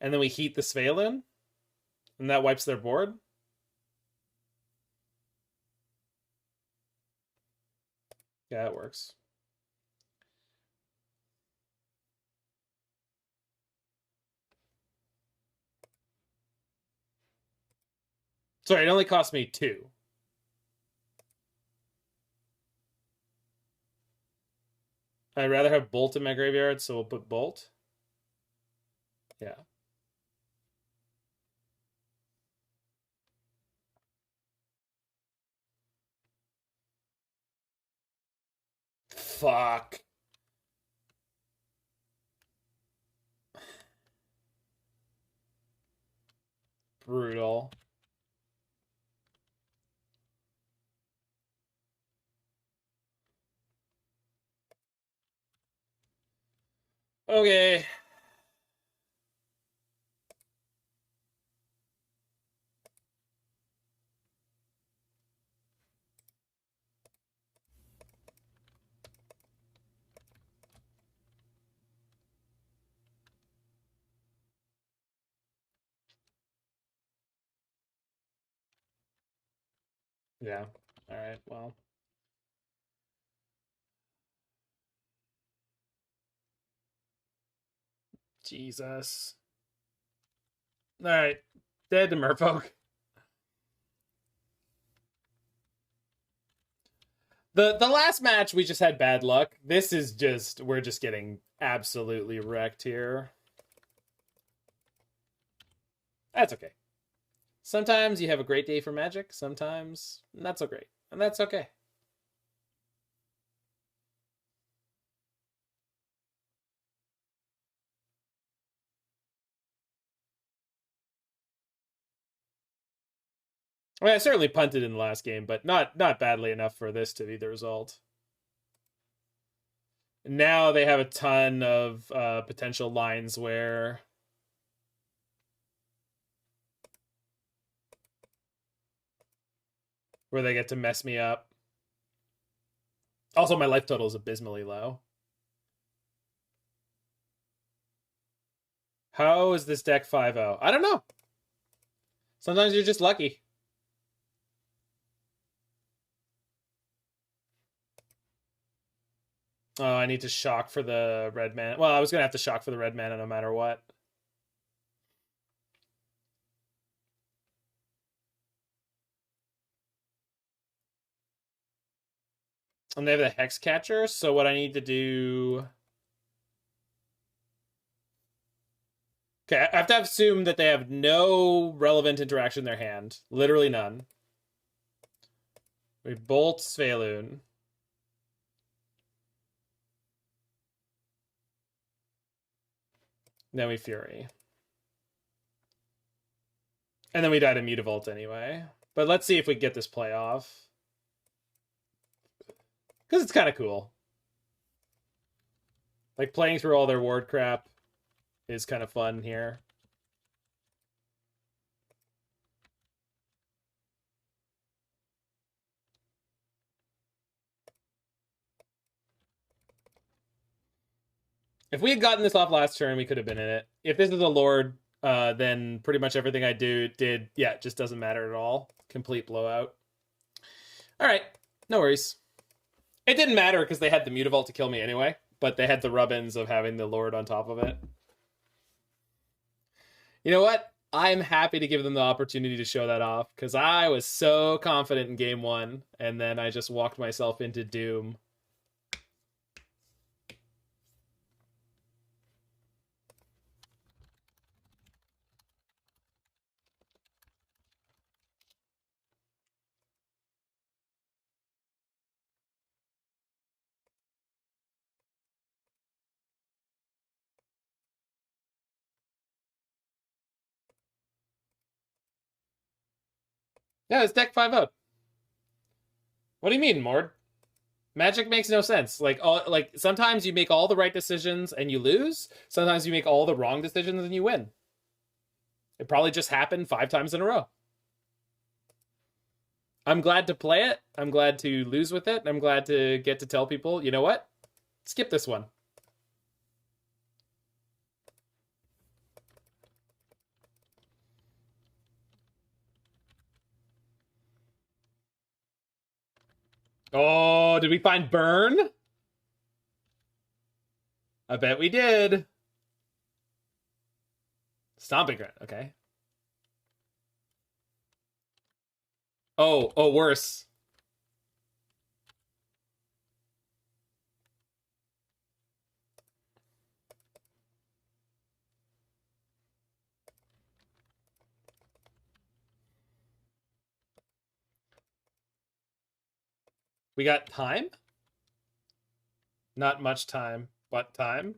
and then we heat the Svaelun, and that wipes their board. Yeah, it works. Sorry, it only cost me 2. I'd rather have Bolt in my graveyard, so we'll put Bolt. Yeah. Fuck. Brutal. Okay. Yeah. All right. Well. Jesus. All right. Dead to Merfolk. The last match we just had bad luck. This is just we're just getting absolutely wrecked here. That's okay. Sometimes you have a great day for Magic, sometimes not so great. And that's okay. I mean, I certainly punted in the last game, but not badly enough for this to be the result. Now they have a ton of potential lines where they get to mess me up. Also, my life total is abysmally low. How is this deck 5-0? I don't know. Sometimes you're just lucky. Oh, I need to shock for the red mana. Well, I was going to have to shock for the red mana no matter what. And they have the Hex Catcher, so what I need to do... Okay, I have to assume that they have no relevant interaction in their hand. Literally none. We bolt Svaelun. Then we Fury. And then we die to Mutavault anyway. But let's see if we get this play off. Because it's kind of cool. Like, playing through all their ward crap is kind of fun here. If we had gotten this off last turn, we could have been in it. If this is a Lord, then pretty much everything I did, yeah, it just doesn't matter at all. Complete blowout. All right, no worries. It didn't matter because they had the Mutavault to kill me anyway, but they had the rub-ins of having the Lord on top of it. You know what? I'm happy to give them the opportunity to show that off, because I was so confident in game one, and then I just walked myself into doom. Yeah, it's deck 5-0. What do you mean, Mord? Magic makes no sense. Like sometimes you make all the right decisions and you lose. Sometimes you make all the wrong decisions and you win. It probably just happened 5 times in a row. I'm glad to play it. I'm glad to lose with it. I'm glad to get to tell people, you know what? Skip this one. Oh, did we find Burn? I bet we did. Stomping Ground, okay. Oh, worse. We got time? Not much time. What time?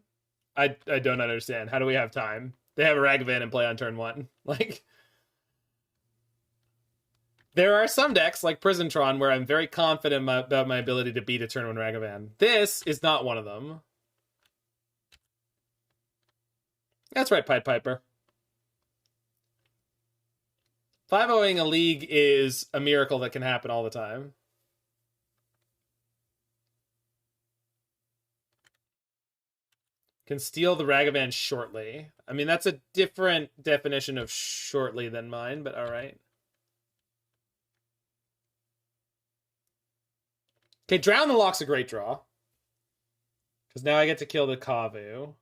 I don't understand. How do we have time? They have a Ragavan and play on turn 1. Like, there are some decks, like Prisontron, where I'm very confident about my ability to beat a turn 1 Ragavan. This is not one of them. That's right, Pied Piper. 5-0ing a league is a miracle that can happen all the time. Can steal the Ragavan shortly. I mean, that's a different definition of shortly than mine, but all right. Okay, Drown the Loch's a great draw. Because now I get to kill the Kavu.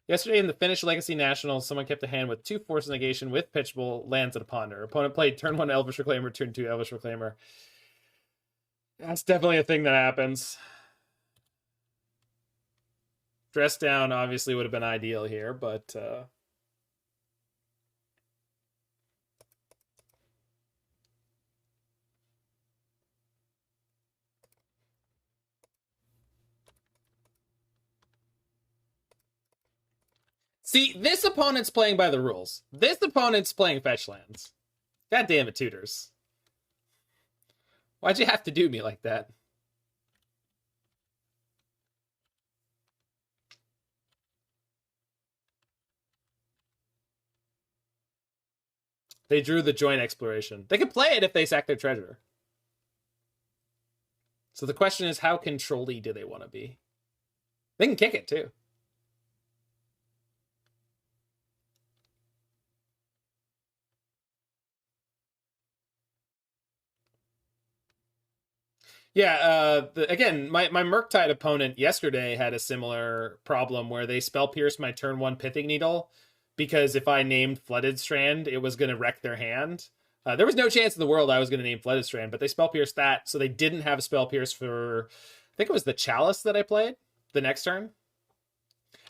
Yesterday in the Finnish Legacy Nationals, someone kept a hand with 2 Force of Negation with Pitchable lands at a Ponder. Opponent played turn 1 Elvish Reclaimer, turn 2 Elvish Reclaimer. That's definitely a thing that happens. Dress down obviously would have been ideal here, but see, this opponent's playing by the rules. This opponent's playing fetch lands. God damn it, Tutors. Why'd you have to do me like that? They drew the joint exploration. They could play it if they sack their treasure. So the question is, how control-y do they want to be? They can kick it, too. Yeah, again, my Murktide opponent yesterday had a similar problem where they spell pierced my turn 1 Pithing Needle because if I named Flooded Strand, it was going to wreck their hand. There was no chance in the world I was going to name Flooded Strand, but they spell pierced that, so they didn't have a spell pierce for, I think it was the Chalice that I played the next turn.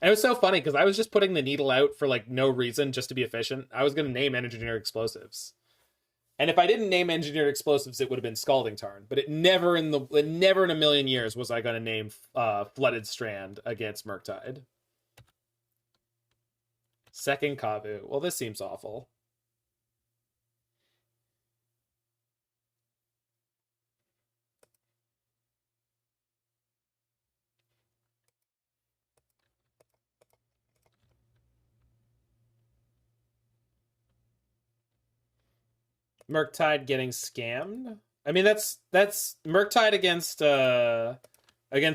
And it was so funny because I was just putting the needle out for like no reason, just to be efficient. I was going to name Engineered Explosives. And if I didn't name Engineered Explosives, it would have been Scalding Tarn. But never in a million years was I going to name Flooded Strand against Murktide. Second Kavu. Well, this seems awful. Murktide getting scammed. I mean, that's Murktide against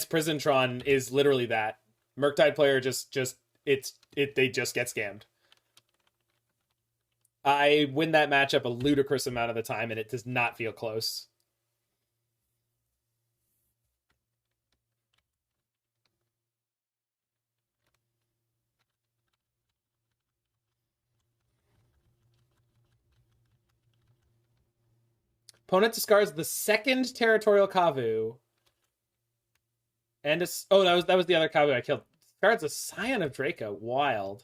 Prisontron is literally that. Murktide player they just get scammed. I win that matchup a ludicrous amount of the time, and it does not feel close. Opponent discards the second Territorial Kavu. And oh, that was the other Kavu I killed. Discards a Scion of Draco. Wild.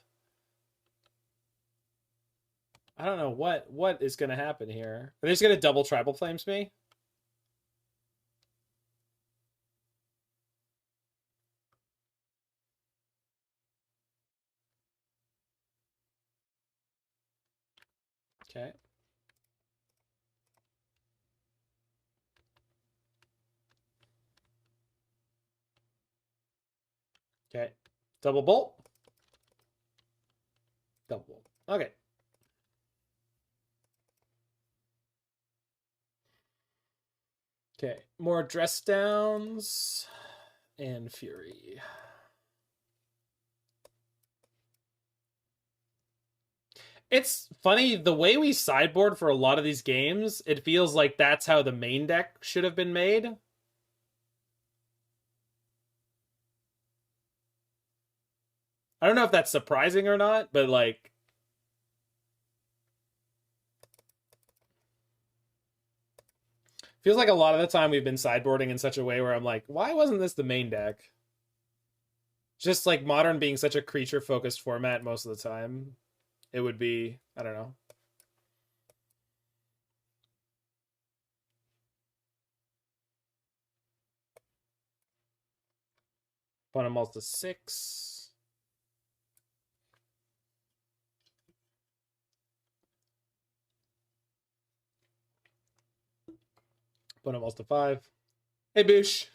I don't know what is going to happen here. Are they just going to double Tribal Flames me? Okay. Okay. Double bolt. Double bolt. Okay. Okay. More dress downs and fury. It's funny, the way we sideboard for a lot of these games, it feels like that's how the main deck should have been made. I don't know if that's surprising or not, but like, feels like a lot of the time we've been sideboarding in such a way where I'm like, why wasn't this the main deck? Just like Modern being such a creature focused format most of the time, it would be, I don't know. Opponent mulls to 6. Opponent mulls to 5. Hey, Boosh.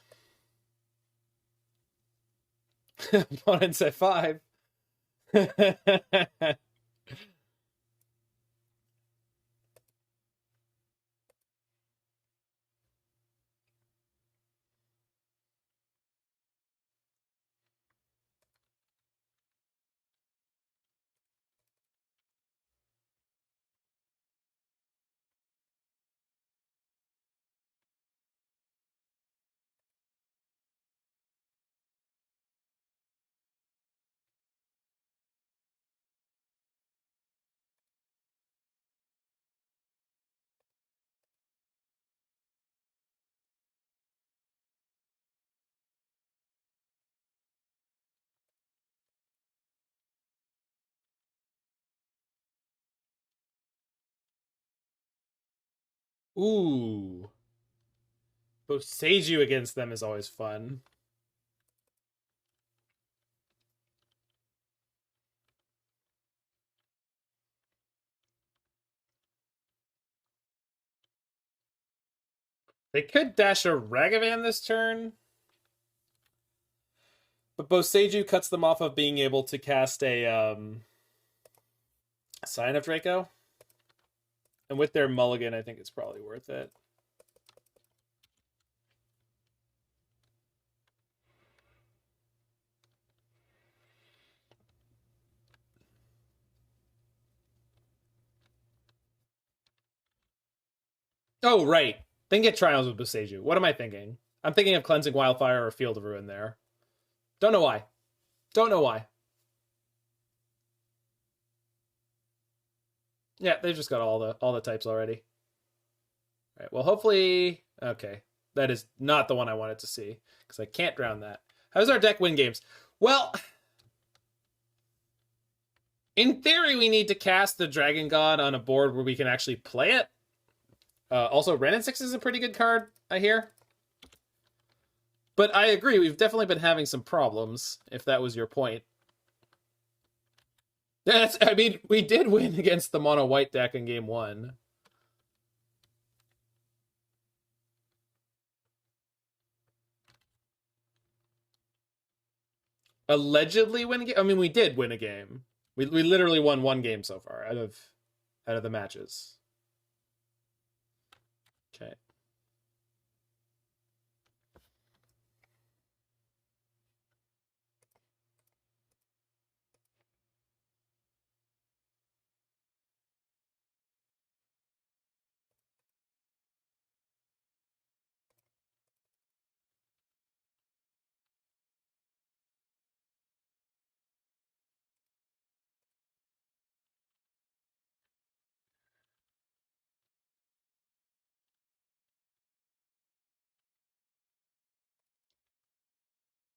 Opponent's at 5. Ooh. Boseiju against them is always fun. They could dash a Ragavan this turn. But Boseiju cuts them off of being able to cast a Sign of Draco. And with their mulligan, I think it's probably worth it. Oh, right. Then get Trials with Boseiju. What am I thinking? I'm thinking of Cleansing Wildfire or Field of Ruin there. Don't know why. Don't know why. Yeah, they've just got all the types already. All right. Well, hopefully, okay, that is not the one I wanted to see because I can't drown that. How does our deck win games? Well, in theory, we need to cast the Dragon God on a board where we can actually play it. Also, Wrenn and Six is a pretty good card, I hear. But I agree, we've definitely been having some problems, if that was your point. I mean, we did win against the mono white deck in game 1. Allegedly win a game? I mean, we did win a game. We literally won one game so far out of the matches. Okay.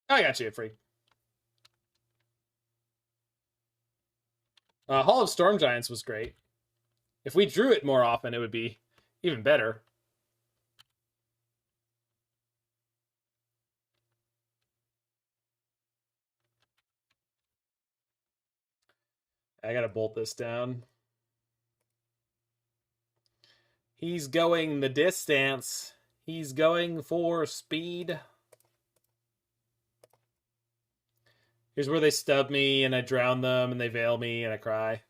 I got you, free. Hall of Storm Giants was great. If we drew it more often, it would be even better. I gotta bolt this down. He's going the distance. He's going for speed. Here's where they stub me and I drown them and they veil me and I cry.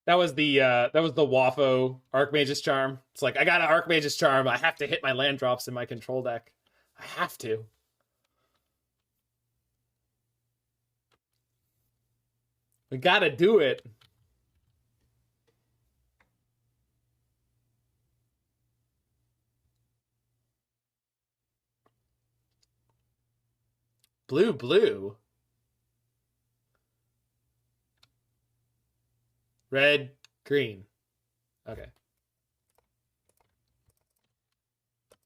That was the Waffo Archmage's Charm. It's like, I got an Archmage's Charm. I have to hit my land drops in my control deck. I have to. We gotta do it. Blue. Red, green. Okay.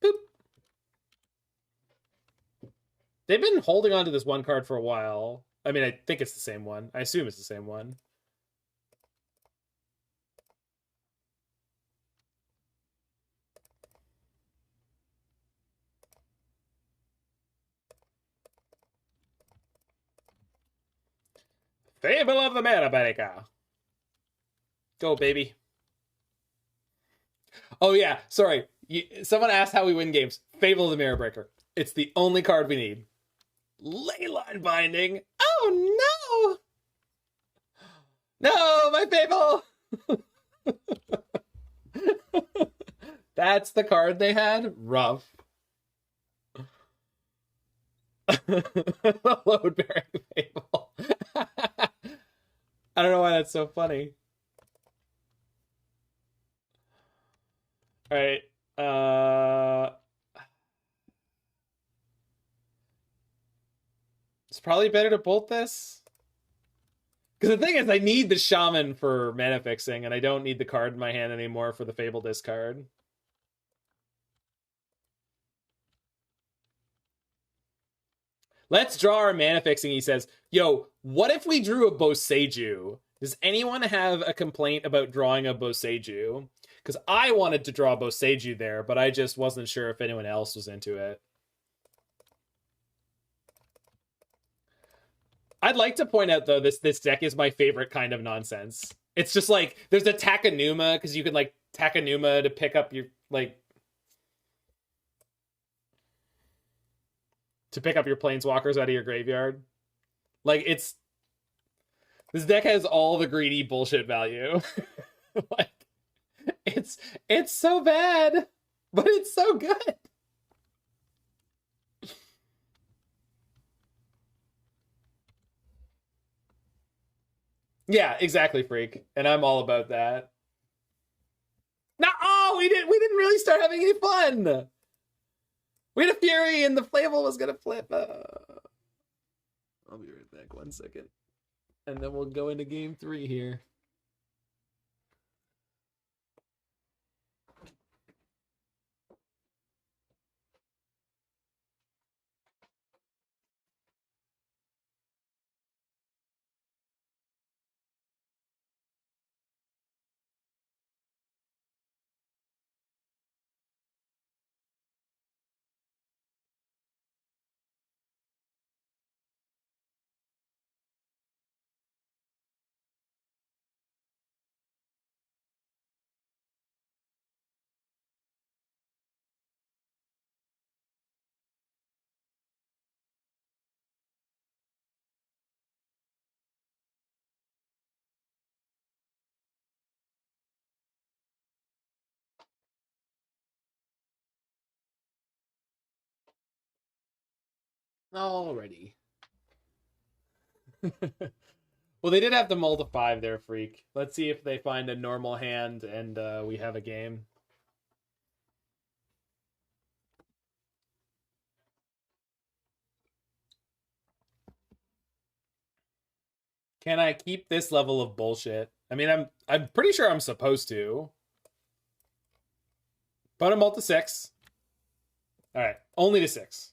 Boop. They've been holding on to this one card for a while. I mean, I think it's the same one. I assume it's the same one. Fable of the Mana Breaker. Go, baby. Oh, yeah. Sorry. Someone asked how we win games. Fable of the Mirror Breaker. It's the only card we need. Leyline Binding. Oh, no! No, my Fable! That's the card they had? Rough. Load-bearing Fable. I don't know why that's so funny. All right. It's probably better to bolt this. Because the thing is, I need the Shaman for mana fixing, and I don't need the card in my hand anymore for the Fable discard. Let's draw our mana fixing, he says. Yo, what if we drew a Boseiju? Does anyone have a complaint about drawing a Boseiju? Because I wanted to draw Boseiju there, but I just wasn't sure if anyone else was into it. I'd like to point out, though, this deck is my favorite kind of nonsense. It's just like, there's a Takenuma, because you can, like, Takenuma to pick up your, like... to pick up your planeswalkers out of your graveyard. Like, it's... this deck has all the greedy bullshit value. Like, it's so bad, but it's so good. Yeah, exactly, freak. And I'm all about that. No, oh, we didn't really start having any fun. We had a Fury and the Fable was gonna flip. I'll be right back 1 second. And then we'll go into game 3 here. Alrighty. Well, they did have the mull to 5 there, Freak. Let's see if they find a normal hand and we have a game. Can I keep this level of bullshit? I mean, I'm pretty sure I'm supposed to. But I'm to 6. All right, only to 6.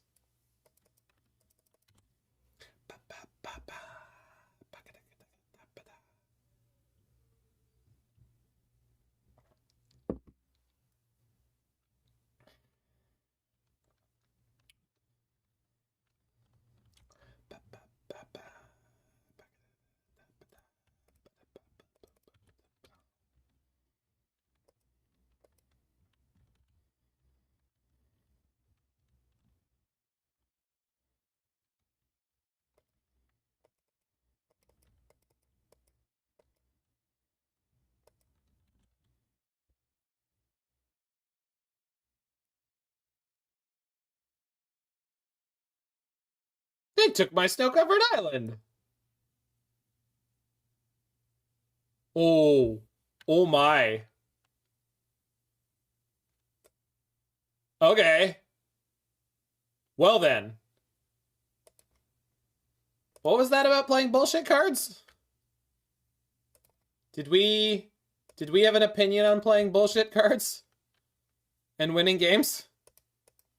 They took my snow-covered island. Oh. Oh my. Okay. Well then. What was that about playing bullshit cards? Did we have an opinion on playing bullshit cards? And winning games?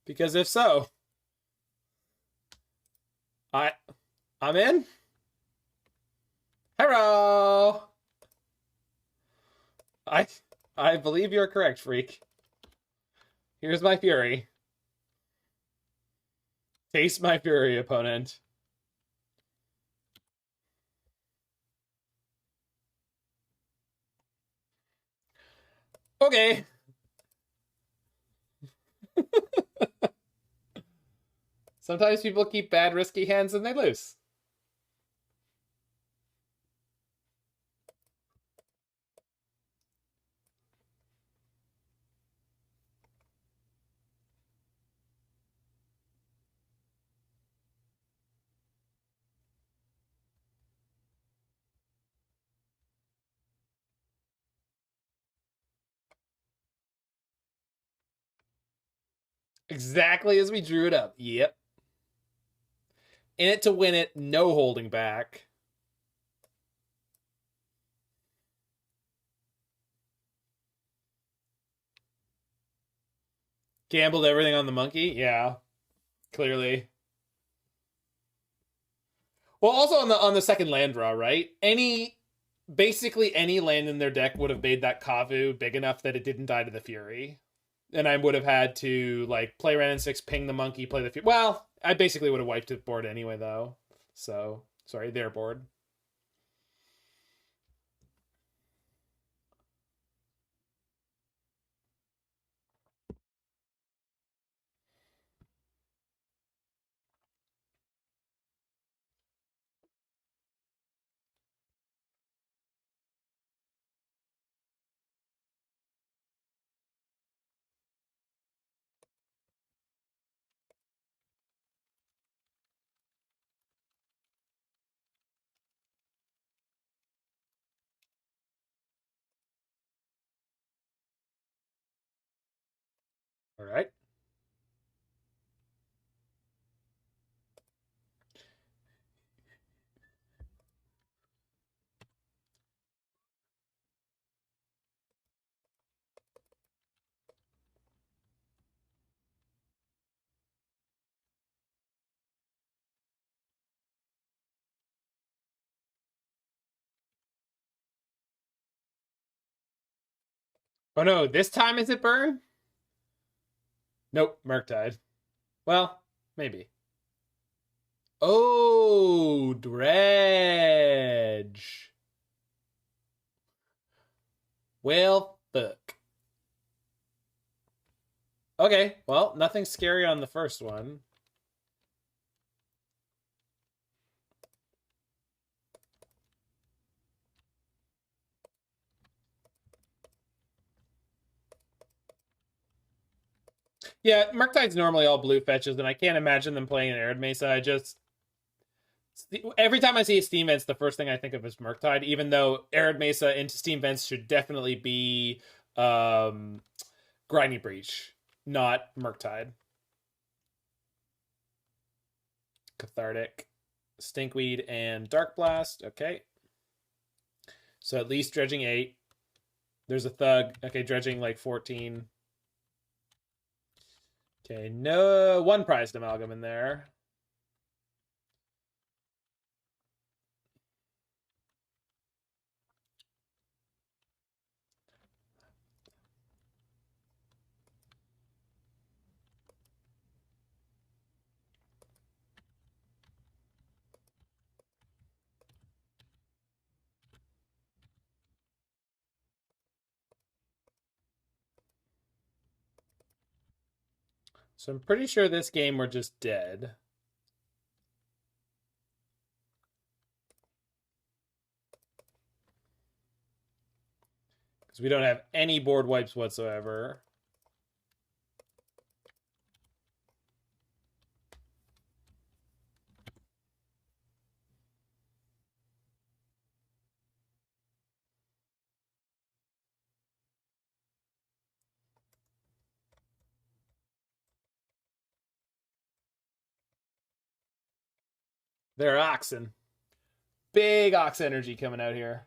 Because if so, I'm in. Hello. I believe you're correct, Freak. Here's my fury. Taste my fury, opponent. Okay. Sometimes people keep bad, risky hands and they lose. Exactly as we drew it up. Yep. In it to win it, no holding back. Gambled everything on the monkey? Yeah. Clearly. Well, also on the second land draw, right? Basically any land in their deck would have made that Kavu big enough that it didn't die to the Fury. And I would have had to like play Wrenn and Six, ping the monkey, play the Fury. Well, I basically would have wiped the board anyway, though. So, sorry, their board. All right. Oh no, this time is it burn? Nope, Murktide. Well, maybe. Oh, Dredge. Well, fuck. Okay, well, nothing scary on the first one. Yeah, Murktide's normally all blue fetches, and I can't imagine them playing an Arid Mesa. Every time I see Steam Vents, the first thing I think of is Murktide, even though Arid Mesa into Steam Vents should definitely be Grinding Breach, not Murktide. Cathartic, Stinkweed, and Dark Blast. Okay. So at least dredging 8. There's a Thug. Okay, dredging like 14. Okay, no, 1 prized amalgam in there. So I'm pretty sure this game we're just dead. Because we don't have any board wipes whatsoever. They're oxen. Big ox energy coming out here.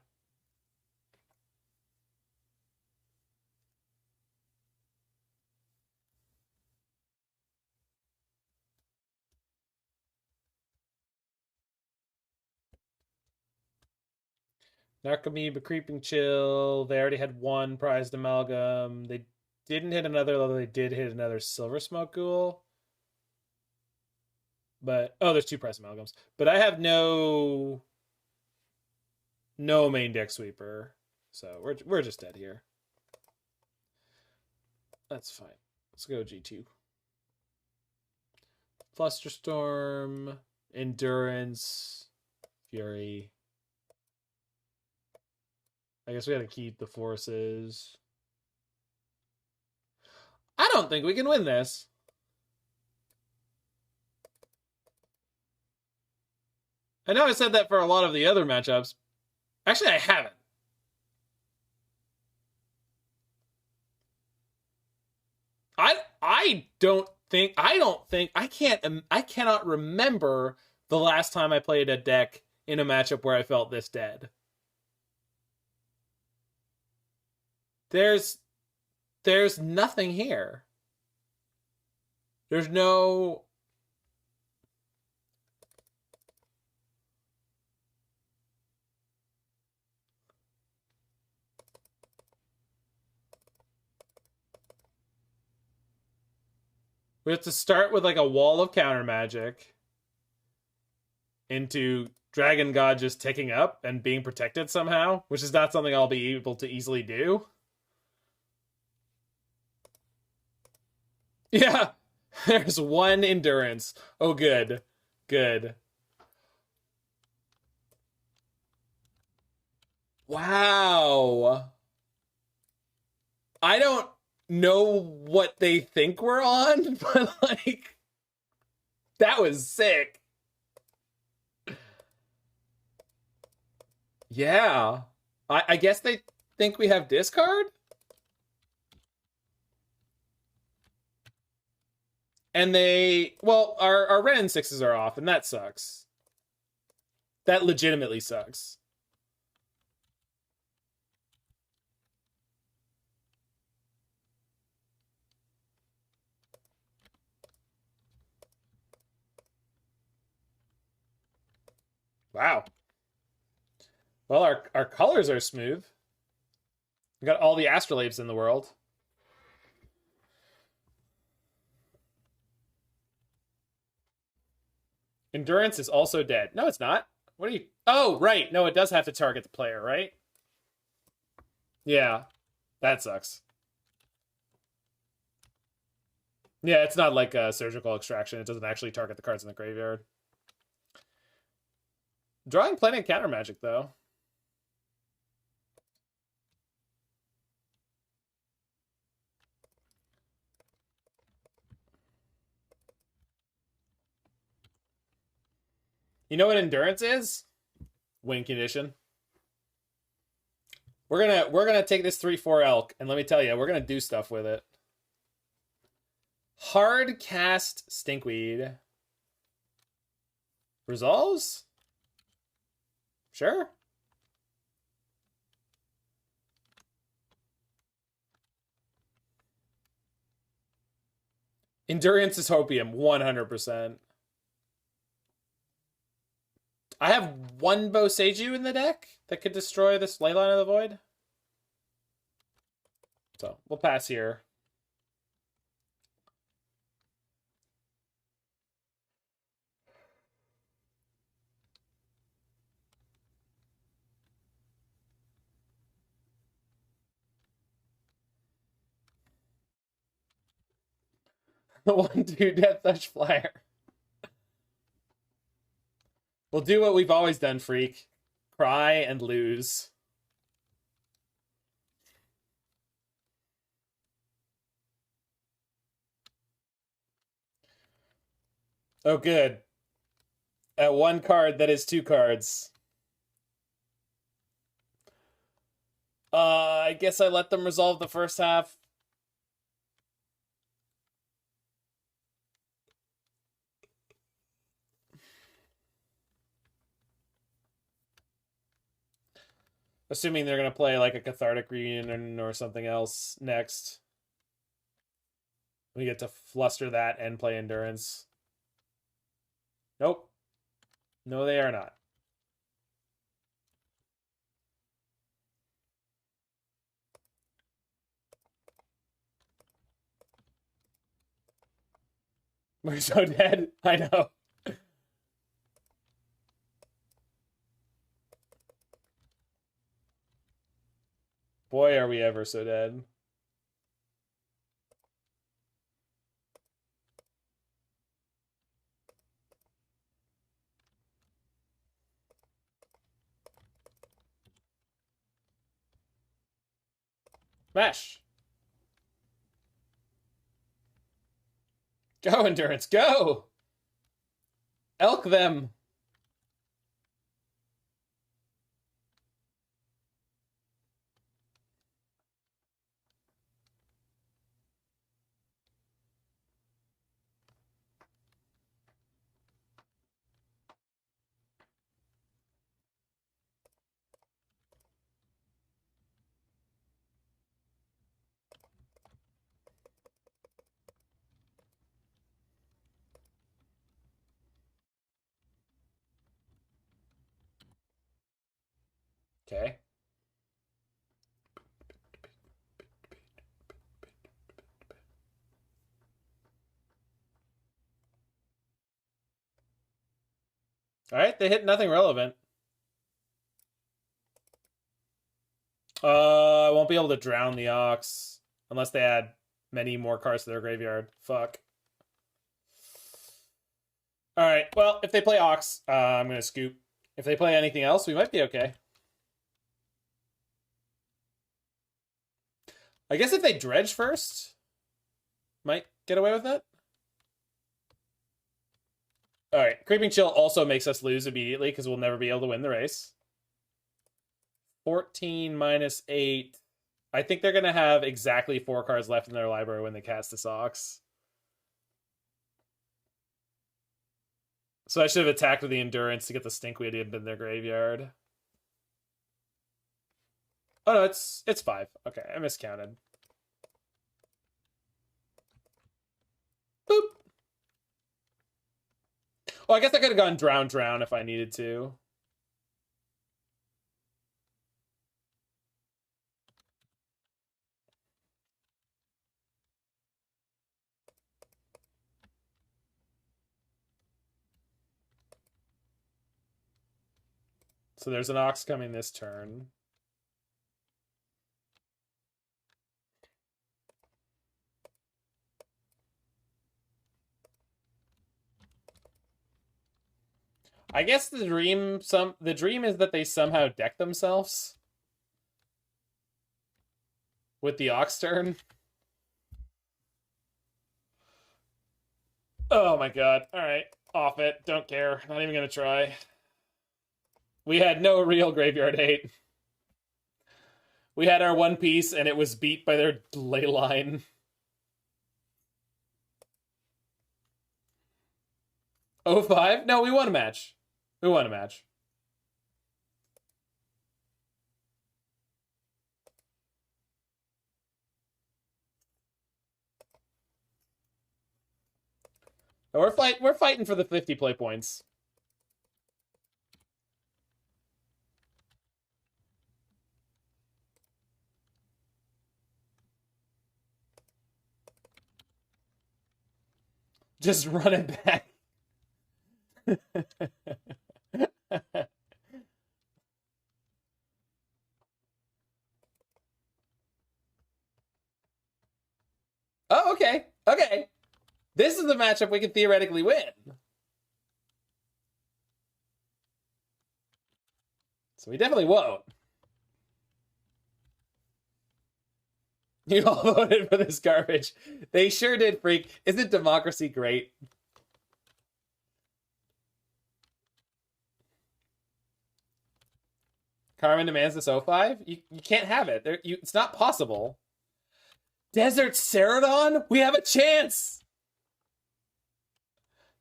Narcomoeba, Creeping Chill. They already had 1 prized amalgam. They didn't hit another, although they did hit another Silver Smoke Ghoul. But there's 2 prized amalgams. But I have no main deck sweeper, so we're just dead here. That's fine. Let's go G2. Flusterstorm, Endurance, Fury. I guess we gotta keep the forces. I don't think we can win this. I know I said that for a lot of the other matchups. Actually, I haven't. I cannot remember the last time I played a deck in a matchup where I felt this dead. There's nothing here. There's no... We have to start with like a wall of counter magic into Dragon God just ticking up and being protected somehow, which is not something I'll be able to easily do. Yeah, there's 1 endurance. Oh, good. Good. Wow. I don't know what they think we're on, but like, that was sick. Yeah. I guess they think we have discard? And our Wrenn and Sixes are off, and that sucks. That legitimately sucks. Wow. Well, our colors are smooth. We got all the astrolabes in the world. Endurance is also dead. No, it's not. What are you... Oh, right. No, it does have to target the player, right? Yeah. That sucks. Yeah, it's not like a surgical extraction. It doesn't actually target the cards in the graveyard. Drawing plenty of counter magic, though. You know what endurance is? Win condition. We're gonna take this 3/4 elk, and let me tell you, we're gonna do stuff with it. Hard cast Stinkweed. Resolves? Sure. Endurance is hopium, 100%. I have one Boseiju in the deck that could destroy this Leyline of the Void. So, we'll pass here. The 1/2 Death Touch Flyer. We'll do what we've always done, Freak. Cry and lose. Oh, good. At one card, that is 2 cards. I guess I let them resolve the first half. Assuming they're going to play like a Cathartic Reunion or something else next. We get to fluster that and play Endurance. Nope. No, they are not. We're so dead. I know. Boy, are we ever so dead. Smash. Go, Endurance, go! Elk them. Okay. All right, they hit nothing relevant. I won't be able to drown the Ox unless they add many more cards to their graveyard. Fuck. All right, well, if they play Ox, I'm going to scoop. If they play anything else, we might be okay. I guess if they dredge first, might get away with it. All right, Creeping Chill also makes us lose immediately because we'll never be able to win the race. 14 minus 8. I think they're going to have exactly 4 cards left in their library when they cast this Ox. So I should have attacked with the Endurance to get the Stinkweed in their graveyard. Oh no, it's 5. Okay, I miscounted. Boop. Well, I guess I could have gone drown if I needed to. So there's an Ox coming this turn. I guess the dream is that they somehow deck themselves with the Ox turn. Oh my god. All right. Off it. Don't care. Not even gonna try. We had no real graveyard hate. We had our one piece, and it was beat by their ley line. Oh 05? No, we won a match. We won a match. We're fighting for the 50 play points. Just run it back. Oh, okay. Okay. This is the matchup we can theoretically win. So we definitely won't. You all voted for this garbage. They sure did, freak. Isn't democracy great? Carmen demands this 05? You can't have it. It's not possible. Desert Ceradon? We have a chance!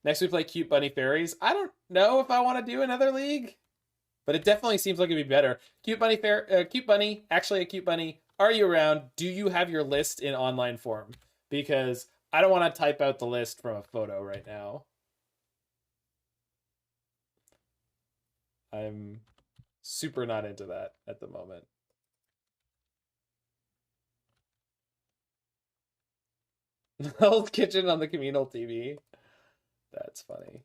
Next we play Cute Bunny Fairies. I don't know if I want to do another league, but it definitely seems like it'd be better. Cute Bunny, actually a Cute Bunny. Are you around? Do you have your list in online form? Because I don't want to type out the list from a photo right now. I'm super not into that at the moment. Old kitchen on the communal TV. That's funny.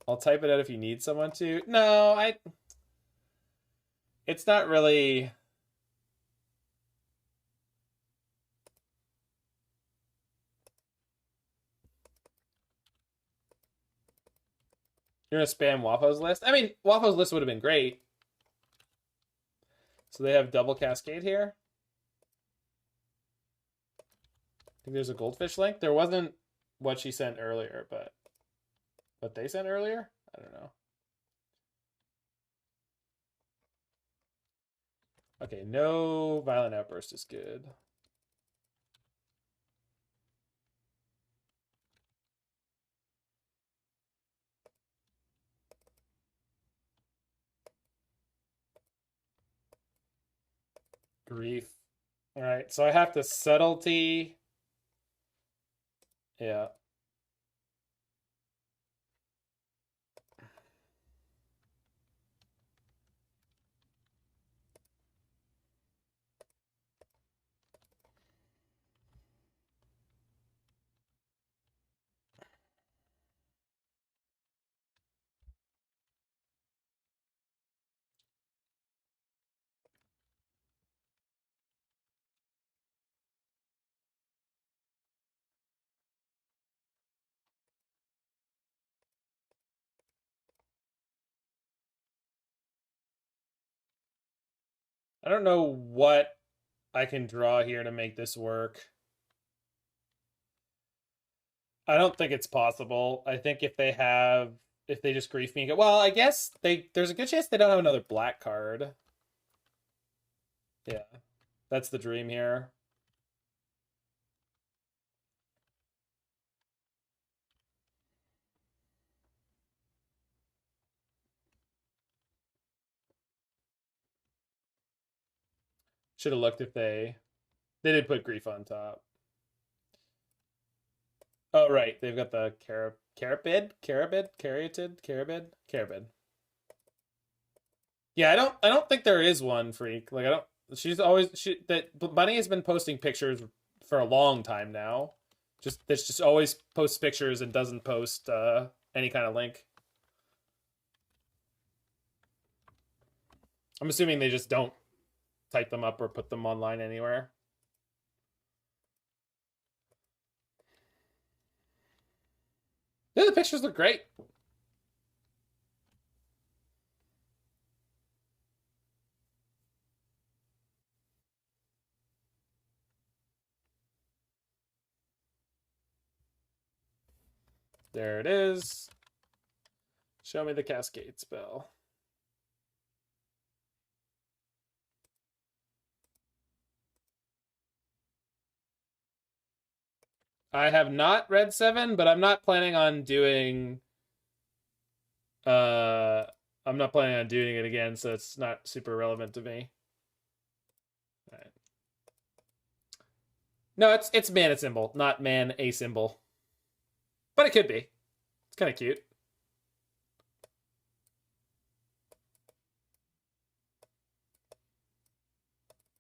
I'll type it out if you need someone to. No, it's not really. You're gonna spam Wafo's list? I mean, Wafo's list would have been great. So they have double cascade here. I think there's a goldfish link. There wasn't what she sent earlier, but what they sent earlier? I don't know. Okay, no violent outburst is good. Grief. All right, so I have to subtlety. Yeah. I don't know what I can draw here to make this work. I don't think it's possible. I think if they just grief me, well, I guess there's a good chance they don't have another black card. Yeah, that's the dream here. Should have looked if they did put grief on top. Oh right, they've got the carabid. Yeah, I don't think there is one, freak. Like I don't. Bunny has been posting pictures for a long time now. That's just always posts pictures and doesn't post any kind of link. I'm assuming they just don't type them up or put them online anywhere. Yeah, the pictures look great. There it is. Show me the Cascade spell. I have not read 7, but I'm not planning on doing... I'm not planning on doing it again, so it's not super relevant to me. All right. No, it's mana symbol, not man a symbol. But it could be. It's kind of cute.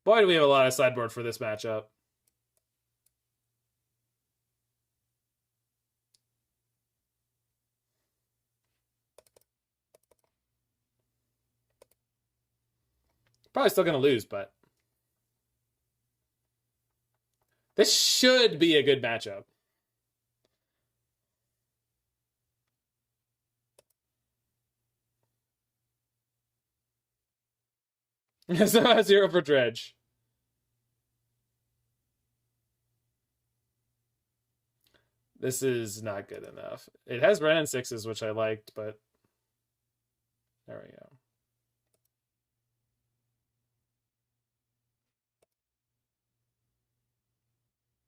Boy, do we have a lot of sideboard for this matchup. Probably still going to lose, but... this should be a good matchup. So 0 for Dredge. This is not good enough. It has Wrenn and Sixes, which I liked, but... there we go.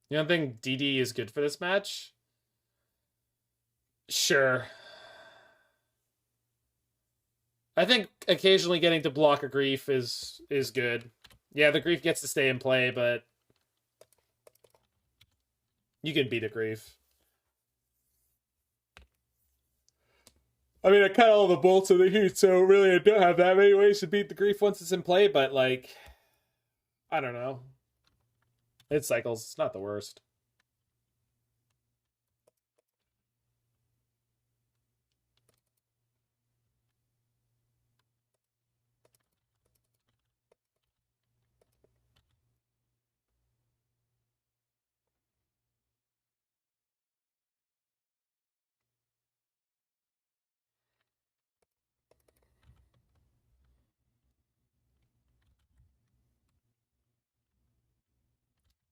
You don't think DD is good for this match? Sure. I think occasionally getting to block a Grief is good. Yeah, the Grief gets to stay in play, but you can beat a Grief. I mean, I cut all the bolts of the Heat, so really I don't have that many ways to beat the Grief once it's in play, but, like, I don't know. It cycles. It's not the worst.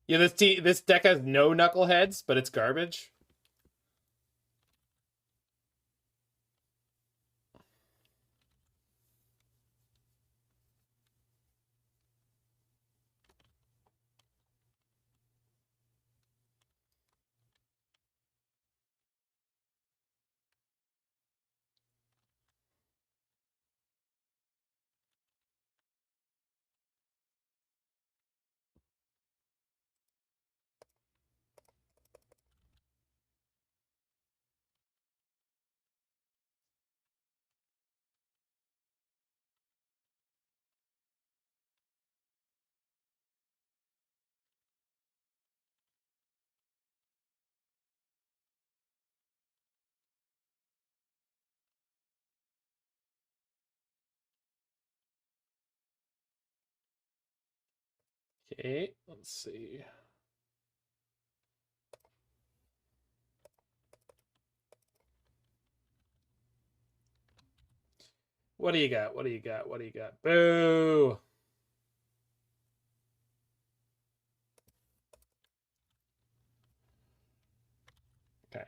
Yeah, this deck has no knuckleheads, but it's garbage. Okay, let's see. What do you got? What do you got? What do you got? Boo! Okay.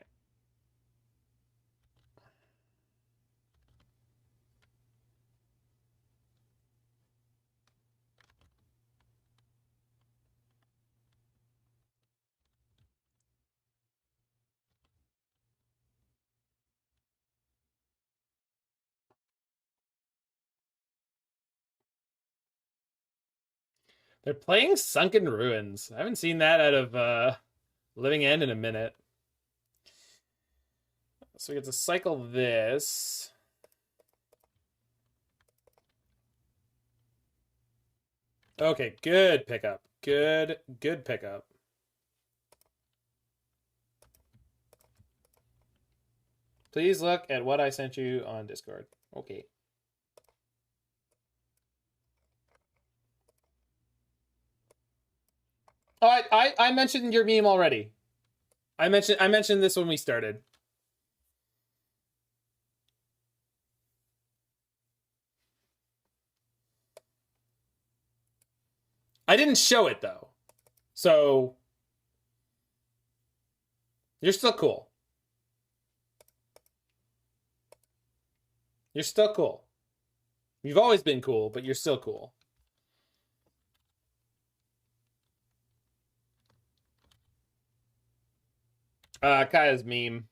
They're playing Sunken Ruins. I haven't seen that out of Living End in a minute. So we get to cycle this. Okay, good pickup. Good pickup. Please look at what I sent you on Discord. Okay. Oh, I mentioned your meme already. I mentioned this when we started. I didn't show it though. So you're still cool. You're still cool. You've always been cool, but you're still cool. Kaya's meme.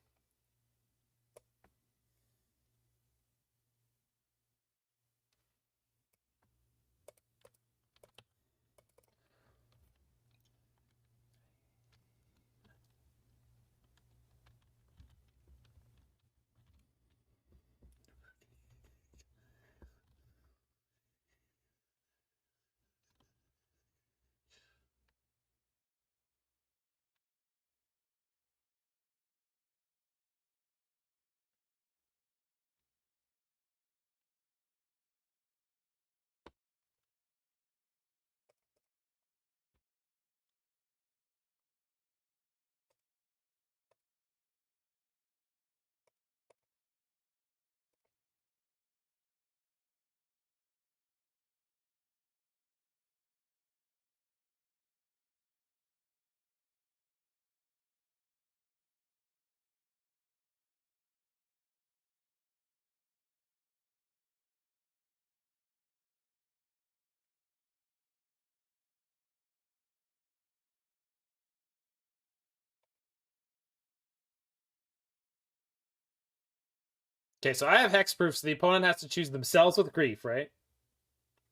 Okay, so I have hexproof, so the opponent has to choose themselves with grief, right?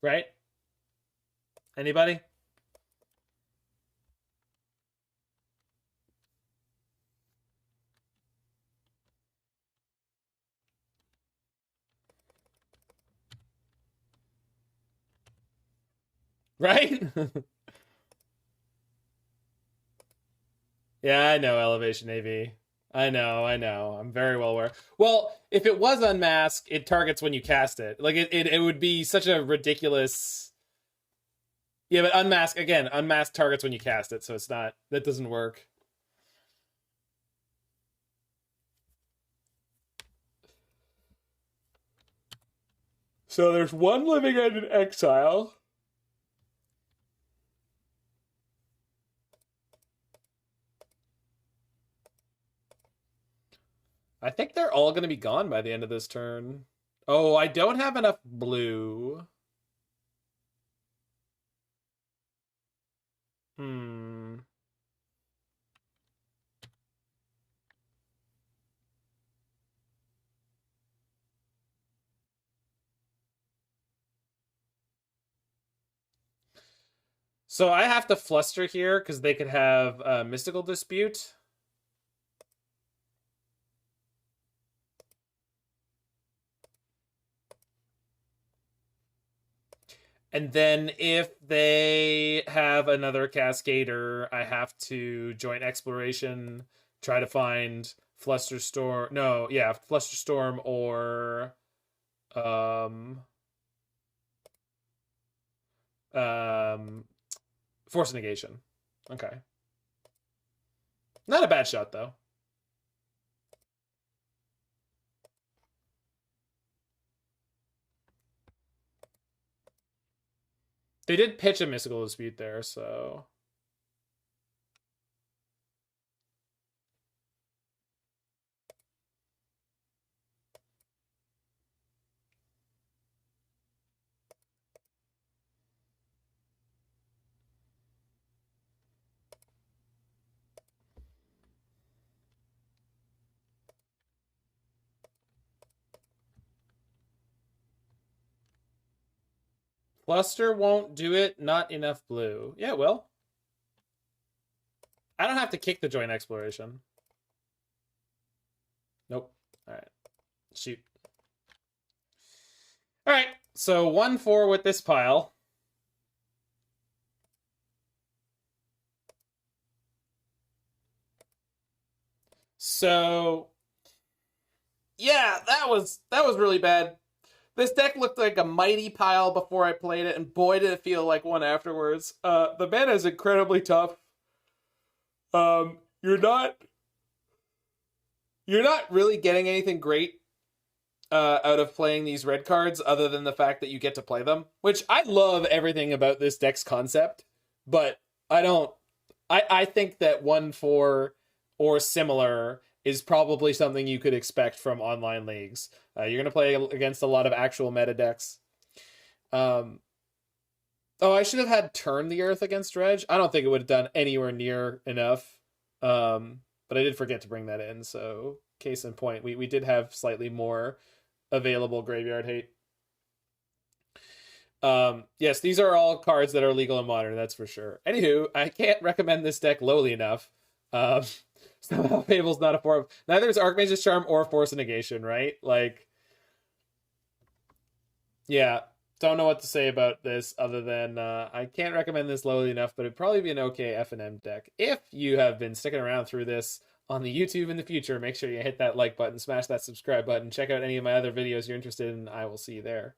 Right? Anybody? Right? Yeah, I know, Elevation AV. I know. I'm very well aware. Well, if it was unmask, it targets when you cast it. Like, it would be such a ridiculous... Yeah, but unmask targets when you cast it, so it's not... That doesn't work. So there's one living end in exile. I think they're all going to be gone by the end of this turn. Oh, I don't have enough blue. So I have to fluster here because they could have a Mystical Dispute. And then if they have another Cascader, I have to join Exploration, try to find Flusterstorm. No, yeah, Flusterstorm or Force of Negation. Okay. Not a bad shot, though. They did pitch a Mystical Dispute there, so... Fluster won't do it. Not enough blue. Yeah, it will. I don't have to kick the joint exploration. Nope. All right. Shoot. All right. So 1-4 with this pile. So yeah, that was really bad. This deck looked like a mighty pile before I played it, and boy did it feel like one afterwards. The mana is incredibly tough. You're not really getting anything great out of playing these red cards other than the fact that you get to play them, which I love everything about this deck's concept, but I think that 1-4 or similar is probably something you could expect from online leagues. You're going to play against a lot of actual meta decks. Oh, I should have had Turn the Earth against Dredge. I don't think it would have done anywhere near enough. But I did forget to bring that in, so case in point, we did have slightly more available graveyard hate. Yes, these are all cards that are legal in Modern, that's for sure. Anywho, I can't recommend this deck lowly enough. Somehow Fable's not a form. Neither is Archmage's Charm or Force of Negation, right? Like, yeah, don't know what to say about this other than I can't recommend this lowly enough, but it'd probably be an okay F&M deck. If you have been sticking around through this on the YouTube in the future, make sure you hit that like button, smash that subscribe button, check out any of my other videos you're interested in, and I will see you there.